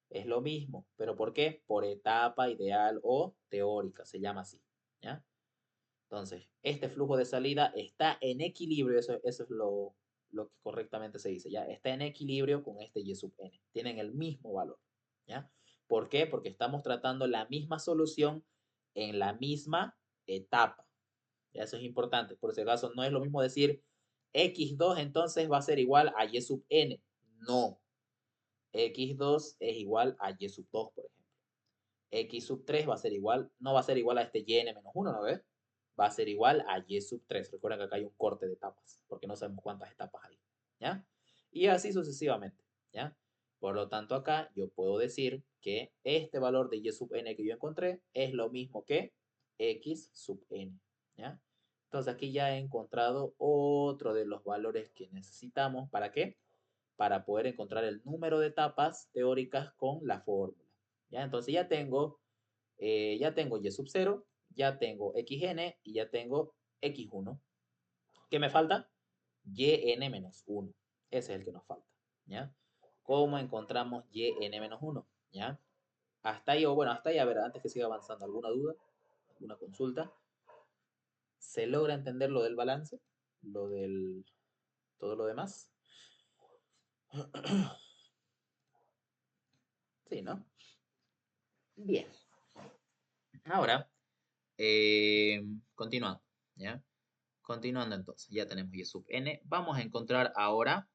Es lo mismo, pero ¿por qué? Por etapa ideal o teórica, se llama así, ¿ya? Entonces, este flujo de salida está en equilibrio, eso es lo que correctamente se dice, ¿ya? Está en equilibrio con este Y sub n, tienen el mismo valor, ¿ya? ¿Por qué? Porque estamos tratando la misma solución en la misma etapa, ¿ya? Eso es importante, por si acaso no es lo mismo decir X2 entonces va a ser igual a Y sub n, no, X2 es igual a Y sub 2, por ejemplo. X sub 3 va a ser igual, no va a ser igual a este yn-1, ¿no ves? Va a ser igual a Y sub 3. Recuerden que acá hay un corte de etapas, porque no sabemos cuántas etapas hay, ¿ya? Y así sucesivamente, ¿ya? Por lo tanto, acá yo puedo decir que este valor de Y sub n que yo encontré es lo mismo que X sub n, ¿ya? Entonces aquí ya he encontrado otro de los valores que necesitamos. ¿Para qué? Para poder encontrar el número de etapas teóricas con la fórmula, ¿ya? Entonces ya tengo Y sub 0, ya tengo xn y ya tengo x1. ¿Qué me falta? yn-1. Ese es el que nos falta, ¿ya? ¿Cómo encontramos yn-1? ¿Ya? Hasta ahí, o bueno, hasta ahí, a ver, antes que siga avanzando, ¿alguna duda? ¿Alguna consulta? ¿Se logra entender lo del balance? Lo del todo lo demás. Sí, ¿no? Bien. Ahora, continuando, ¿ya? Continuando entonces, ya tenemos y sub n. Vamos a encontrar ahora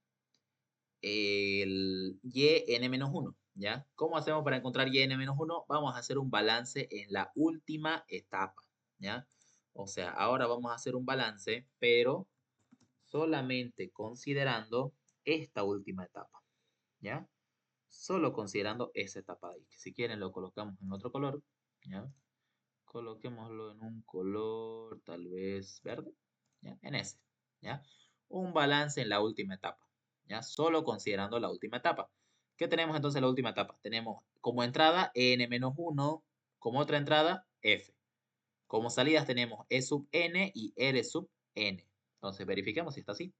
el yn-1, ¿ya? ¿Cómo hacemos para encontrar yn-1? Vamos a hacer un balance en la última etapa, ¿ya? O sea, ahora vamos a hacer un balance, pero solamente considerando esta última etapa, ¿ya? Solo considerando esa etapa de ahí. Si quieren lo colocamos en otro color, ¿ya? Coloquémoslo en un color tal vez verde, ¿ya? En ese, ¿ya? Un balance en la última etapa, ¿ya? Solo considerando la última etapa. ¿Qué tenemos entonces en la última etapa? Tenemos como entrada n-1, como otra entrada f. Como salidas tenemos e sub n y r sub n. Entonces verifiquemos si está así.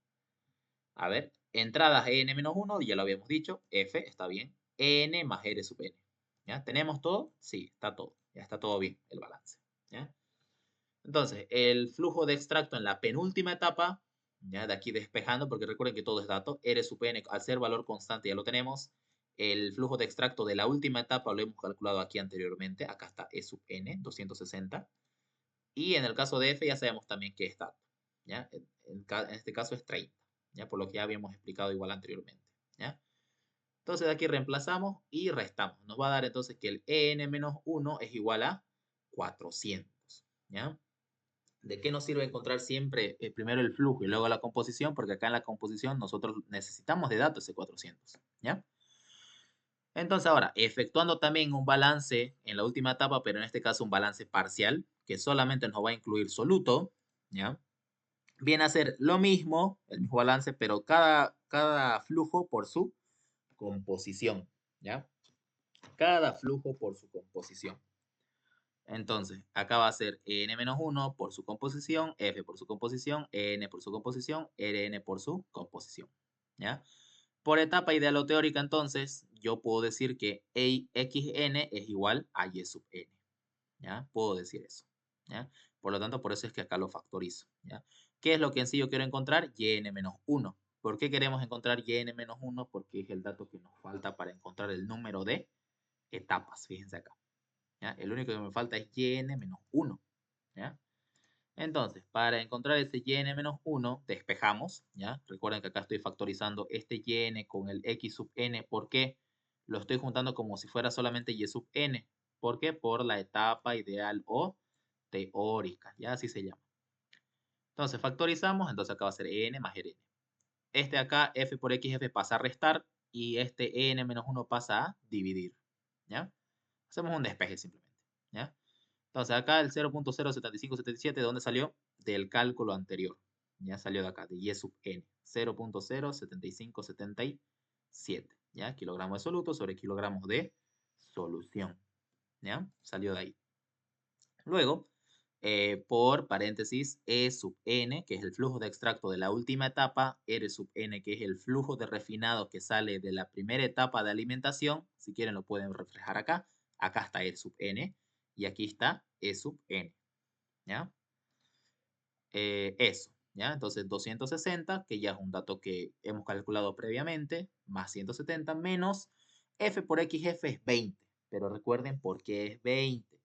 A ver, entradas n-1, ya lo habíamos dicho, f, está bien, n más r sub n. ¿Ya? ¿Tenemos todo? Sí, está todo. Ya está todo bien, el balance. ¿Ya? Entonces, el flujo de extracto en la penúltima etapa, ya de aquí despejando, porque recuerden que todo es dato, r sub n, al ser valor constante ya lo tenemos. El flujo de extracto de la última etapa lo hemos calculado aquí anteriormente. Acá está e sub n, 260. Y en el caso de f ya sabemos también que es dato. ¿Ya? En este caso es 30. ¿Ya? Por lo que ya habíamos explicado igual anteriormente. ¿Ya? Entonces de aquí reemplazamos y restamos. Nos va a dar entonces que el en-1 es igual a 400. ¿Ya? ¿De qué nos sirve encontrar siempre primero el flujo y luego la composición? Porque acá en la composición nosotros necesitamos de datos ese 400. ¿Ya? Entonces ahora, efectuando también un balance en la última etapa, pero en este caso un balance parcial, que solamente nos va a incluir soluto, ¿ya? Viene a ser lo mismo, el mismo balance, pero cada flujo por su composición, ¿ya? Cada flujo por su composición. Entonces, acá va a ser n-1 por su composición, f por su composición, n por su composición, rn por su composición, ¿ya? Por etapa idealoteórica, entonces, yo puedo decir que xn es igual a y sub n, ¿ya? Puedo decir eso, ¿ya? Por lo tanto, por eso es que acá lo factorizo, ¿ya? ¿Qué es lo que en sí yo quiero encontrar? yn-1. ¿Por qué queremos encontrar yn-1? Porque es el dato que nos falta para encontrar el número de etapas, fíjense acá, ¿ya? El único que me falta es yn-1, ¿ya? Entonces, para encontrar ese yn-1, despejamos, ¿ya? Recuerden que acá estoy factorizando este yn con el x sub n. ¿Por qué? Lo estoy juntando como si fuera solamente y sub n. ¿Por qué? Por la etapa ideal o teórica, ya así se llama. Entonces, factorizamos, entonces acá va a ser n más rn. Este acá, f por x, f pasa a restar y este n-1 pasa a dividir, ¿ya? Hacemos un despeje simplemente, ¿ya? Entonces acá el 0.07577, ¿de dónde salió? Del cálculo anterior. Ya salió de acá, de y sub n. 0.07577. ¿Ya? Kilogramos de soluto sobre kilogramos de solución. ¿Ya? Salió de ahí. Luego, por paréntesis, E sub n, que es el flujo de extracto de la última etapa, R sub n, que es el flujo de refinado que sale de la primera etapa de alimentación. Si quieren lo pueden reflejar acá. Acá está E sub n y aquí está E sub n. ¿Ya? Eso. ¿Ya? Entonces 260, que ya es un dato que hemos calculado previamente, más 170 menos f por xf es 20. Pero recuerden por qué es 20.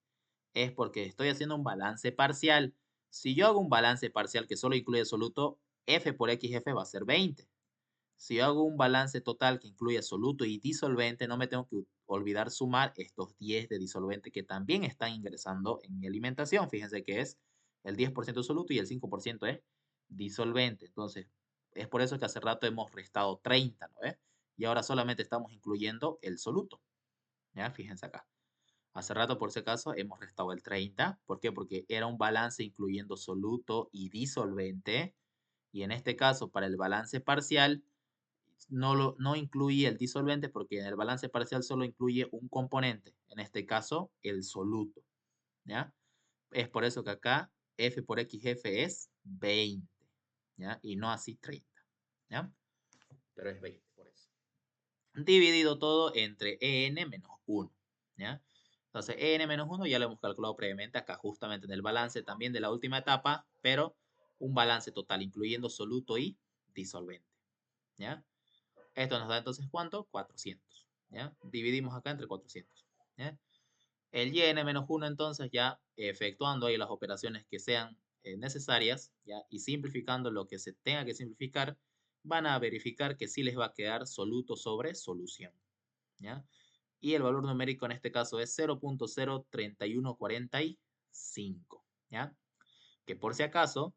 Es porque estoy haciendo un balance parcial. Si yo hago un balance parcial que solo incluye soluto, f por xf va a ser 20. Si yo hago un balance total que incluye soluto y disolvente, no me tengo que olvidar sumar estos 10 de disolvente que también están ingresando en mi alimentación. Fíjense que es el 10% soluto y el 5% es disolvente. Entonces, es por eso que hace rato hemos restado 30, ¿no ves? Y ahora solamente estamos incluyendo el soluto. ¿Ya? Fíjense acá. Hace rato, por si acaso, hemos restado el 30. ¿Por qué? Porque era un balance incluyendo soluto y disolvente. Y en este caso, para el balance parcial, no incluye el disolvente porque en el balance parcial solo incluye un componente, en este caso el soluto, ¿ya? Es por eso que acá f por xf es 20, ¿ya? Y no así 30, ¿ya? Pero es 20 por eso. Dividido todo entre en menos 1, ¿ya? Entonces, en menos 1 ya lo hemos calculado previamente acá, justamente en el balance también de la última etapa, pero un balance total, incluyendo soluto y disolvente, ¿ya? Esto nos da entonces, ¿cuánto? 400, ¿ya? Dividimos acá entre 400, ¿ya? El yn-1 entonces ya efectuando ahí las operaciones que sean necesarias, ¿ya? Y simplificando lo que se tenga que simplificar, van a verificar que sí les va a quedar soluto sobre solución, ¿ya? Y el valor numérico en este caso es 0.03145, ¿ya? Que por si acaso,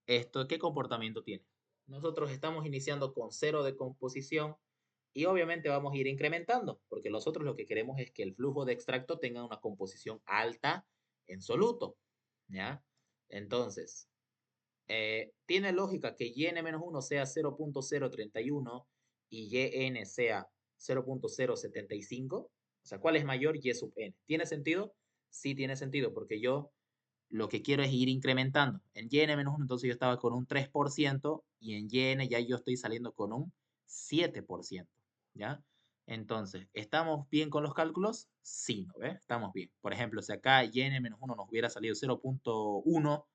esto, ¿qué comportamiento tiene? Nosotros estamos iniciando con 0 de composición y obviamente vamos a ir incrementando, porque nosotros lo que queremos es que el flujo de extracto tenga una composición alta en soluto, ¿ya? Entonces, tiene lógica que yn-1 sea 0.031 y yn sea 0.075. O sea, ¿cuál es mayor? Y sub n. ¿Tiene sentido? Sí tiene sentido, porque yo lo que quiero es ir incrementando. En yn-1 entonces yo estaba con un 3% y en yn ya yo estoy saliendo con un 7%, ¿ya? Entonces, ¿estamos bien con los cálculos? Sí, ¿no ves? Estamos bien. Por ejemplo, si acá yn-1 nos hubiera salido 0.1,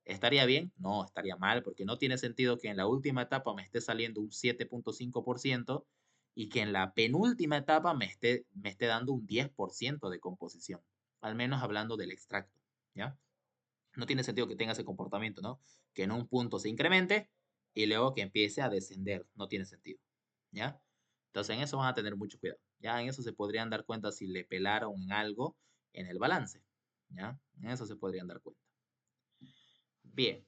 ¿estaría bien? No, estaría mal, porque no tiene sentido que en la última etapa me esté saliendo un 7.5% y que en la penúltima etapa me esté dando un 10% de composición, al menos hablando del extracto, ¿ya? No tiene sentido que tenga ese comportamiento, ¿no? Que en un punto se incremente y luego que empiece a descender, no tiene sentido, ¿ya? Entonces en eso van a tener mucho cuidado, ¿ya? En eso se podrían dar cuenta si le pelaron en algo en el balance, ¿ya? En eso se podrían dar cuenta. Bien,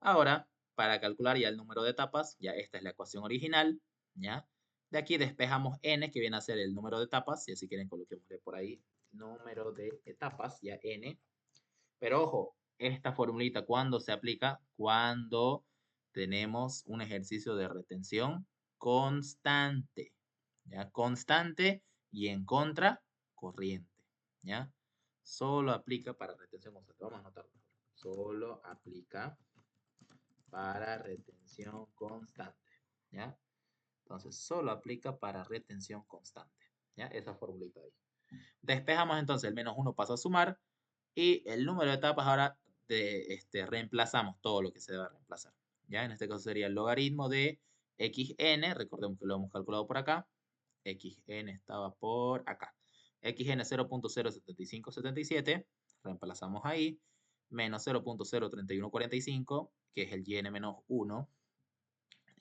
ahora para calcular ya el número de etapas, ya esta es la ecuación original, ¿ya? De aquí despejamos n, que viene a ser el número de etapas, y si quieren coloquémosle por ahí número de etapas, ya n. Pero ojo, esta formulita, ¿cuándo se aplica? Cuando tenemos un ejercicio de retención constante, ¿ya? Constante y en contra, corriente, ¿ya? Solo aplica para retención constante. Vamos a anotarlo. Solo aplica para retención constante, ¿ya? Entonces, solo aplica para retención constante, ¿ya? Esa formulita ahí. Despejamos entonces, el menos 1 pasa a sumar y el número de etapas ahora reemplazamos todo lo que se debe reemplazar, ¿ya? En este caso sería el logaritmo de xn, recordemos que lo hemos calculado por acá, xn estaba por acá, xn 0.07577, reemplazamos ahí, menos 0.03145, que es el yn-1,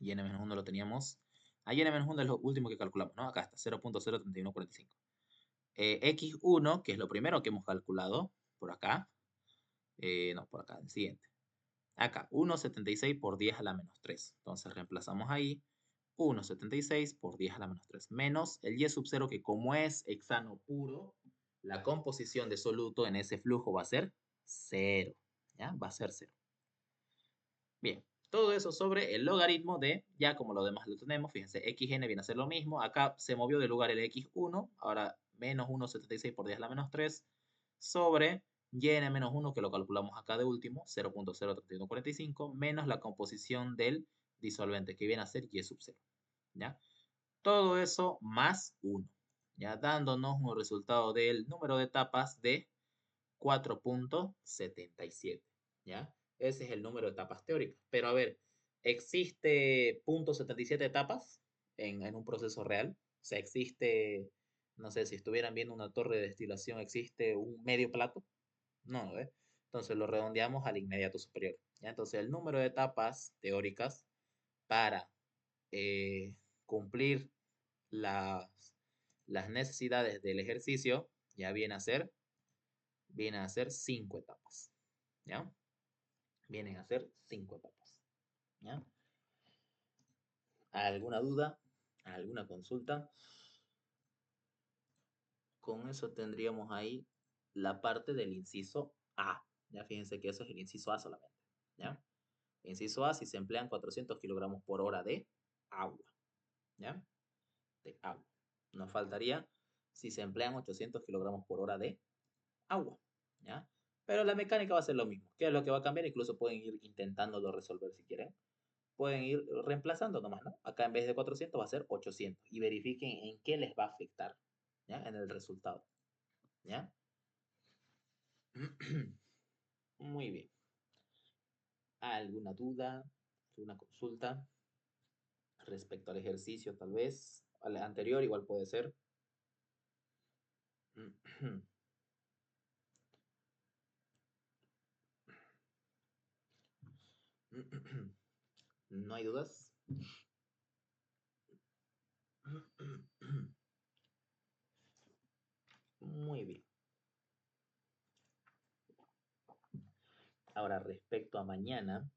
yn-1 lo teníamos, yn-1 es lo último que calculamos, ¿no? Acá está, 0.03145. X1, que es lo primero que hemos calculado, por acá, no, por acá, el siguiente. Acá, 1,76 por 10 a la menos 3. Entonces reemplazamos ahí 1,76 por 10 a la menos 3. Menos el y sub 0, que como es hexano puro, la composición de soluto en ese flujo va a ser 0. ¿Ya? Va a ser 0. Bien, todo eso sobre el logaritmo de, ya como lo demás lo tenemos, fíjense, xn viene a ser lo mismo. Acá se movió de lugar el x1, ahora menos 1,76 por 10 a la menos 3, sobre yn-1, que lo calculamos acá de último, 0.03145, menos la composición del disolvente, que viene a ser y sub 0, ¿ya? Todo eso más 1, ¿ya? Dándonos un resultado del número de etapas de 4.77, ¿ya? Ese es el número de etapas teóricas. Pero a ver, ¿existe .77 etapas en un proceso real? O sea, existe, no sé, si estuvieran viendo una torre de destilación, ¿existe un medio plato? No, ¿eh? Entonces lo redondeamos al inmediato superior, ¿ya? Entonces el número de etapas teóricas para cumplir las necesidades del ejercicio ya viene a ser 5 etapas, ¿ya? Vienen a ser 5 etapas, ¿ya? ¿Alguna duda? ¿Alguna consulta? Con eso tendríamos ahí la parte del inciso A. Ya fíjense que eso es el inciso A solamente, ¿ya? Inciso A, si se emplean 400 kilogramos por hora de agua, ¿ya? De agua. Nos faltaría si se emplean 800 kilogramos por hora de agua, ¿ya? Pero la mecánica va a ser lo mismo. ¿Qué es lo que va a cambiar? Incluso pueden ir intentándolo resolver si quieren. Pueden ir reemplazando nomás, ¿no? Acá en vez de 400 va a ser 800 y verifiquen en qué les va a afectar, ¿ya? En el resultado, ¿ya? Muy bien. ¿Alguna duda? ¿Alguna consulta respecto al ejercicio, tal vez? Al anterior igual puede ser. ¿No hay dudas? Muy bien. Ahora, respecto a mañana,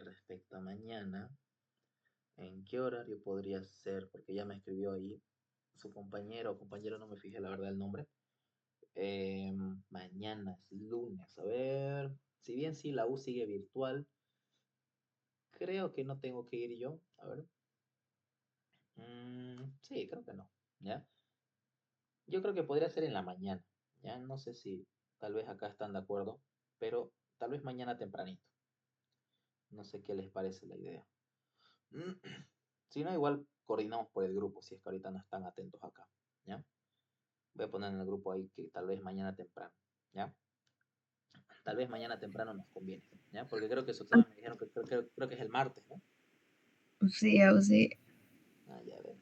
respecto a mañana, ¿en qué horario podría ser? Porque ya me escribió ahí su compañero o compañero, no me fijé la verdad el nombre. Mañana es lunes, a ver, si bien sí la U sigue virtual, creo que no tengo que ir yo, a ver. Sí, creo que no, ¿ya? Yo creo que podría ser en la mañana, ¿ya? No sé si tal vez acá están de acuerdo, pero tal vez mañana tempranito. No sé qué les parece la idea. Si no, igual coordinamos por el grupo, si es que ahorita no están atentos acá, ¿ya? Voy a poner en el grupo ahí que tal vez mañana temprano, ¿ya? Tal vez mañana temprano nos conviene, ¿ya? Porque creo que su examen me dijeron que creo que es el martes, ¿no?
Sí, o sí.
Ah, ya ver.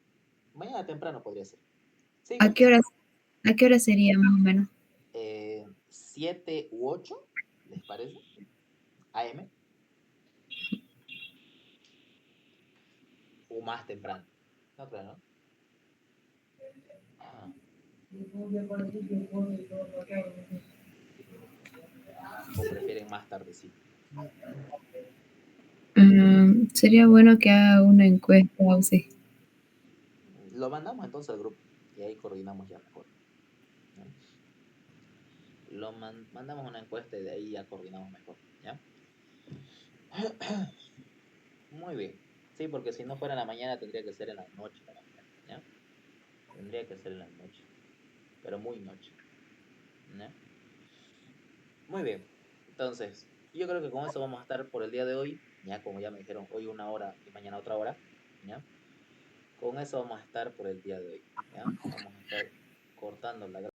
Mañana temprano podría ser. Sí,
¿A
igual.
qué hora sería más o menos?
7 u 8, ¿les parece? AM o más temprano. No creo, ¿no? Ah, o prefieren más tardecito.
Sería bueno que haga una encuesta, o sí.
Lo mandamos entonces al grupo y ahí coordinamos ya mejor, ¿ya? Mandamos una encuesta y de ahí ya coordinamos mejor, ¿ya? Muy bien. Sí, porque si no fuera en la mañana tendría que ser en la noche, ¿ya? Tendría que ser en la noche, pero muy noche, ¿ya? Muy bien. Entonces, yo creo que con eso vamos a estar por el día de hoy, ya como ya me dijeron, hoy una hora y mañana otra hora, ¿ya? Con eso vamos a estar por el día de hoy, ¿ya? Vamos a estar cortando la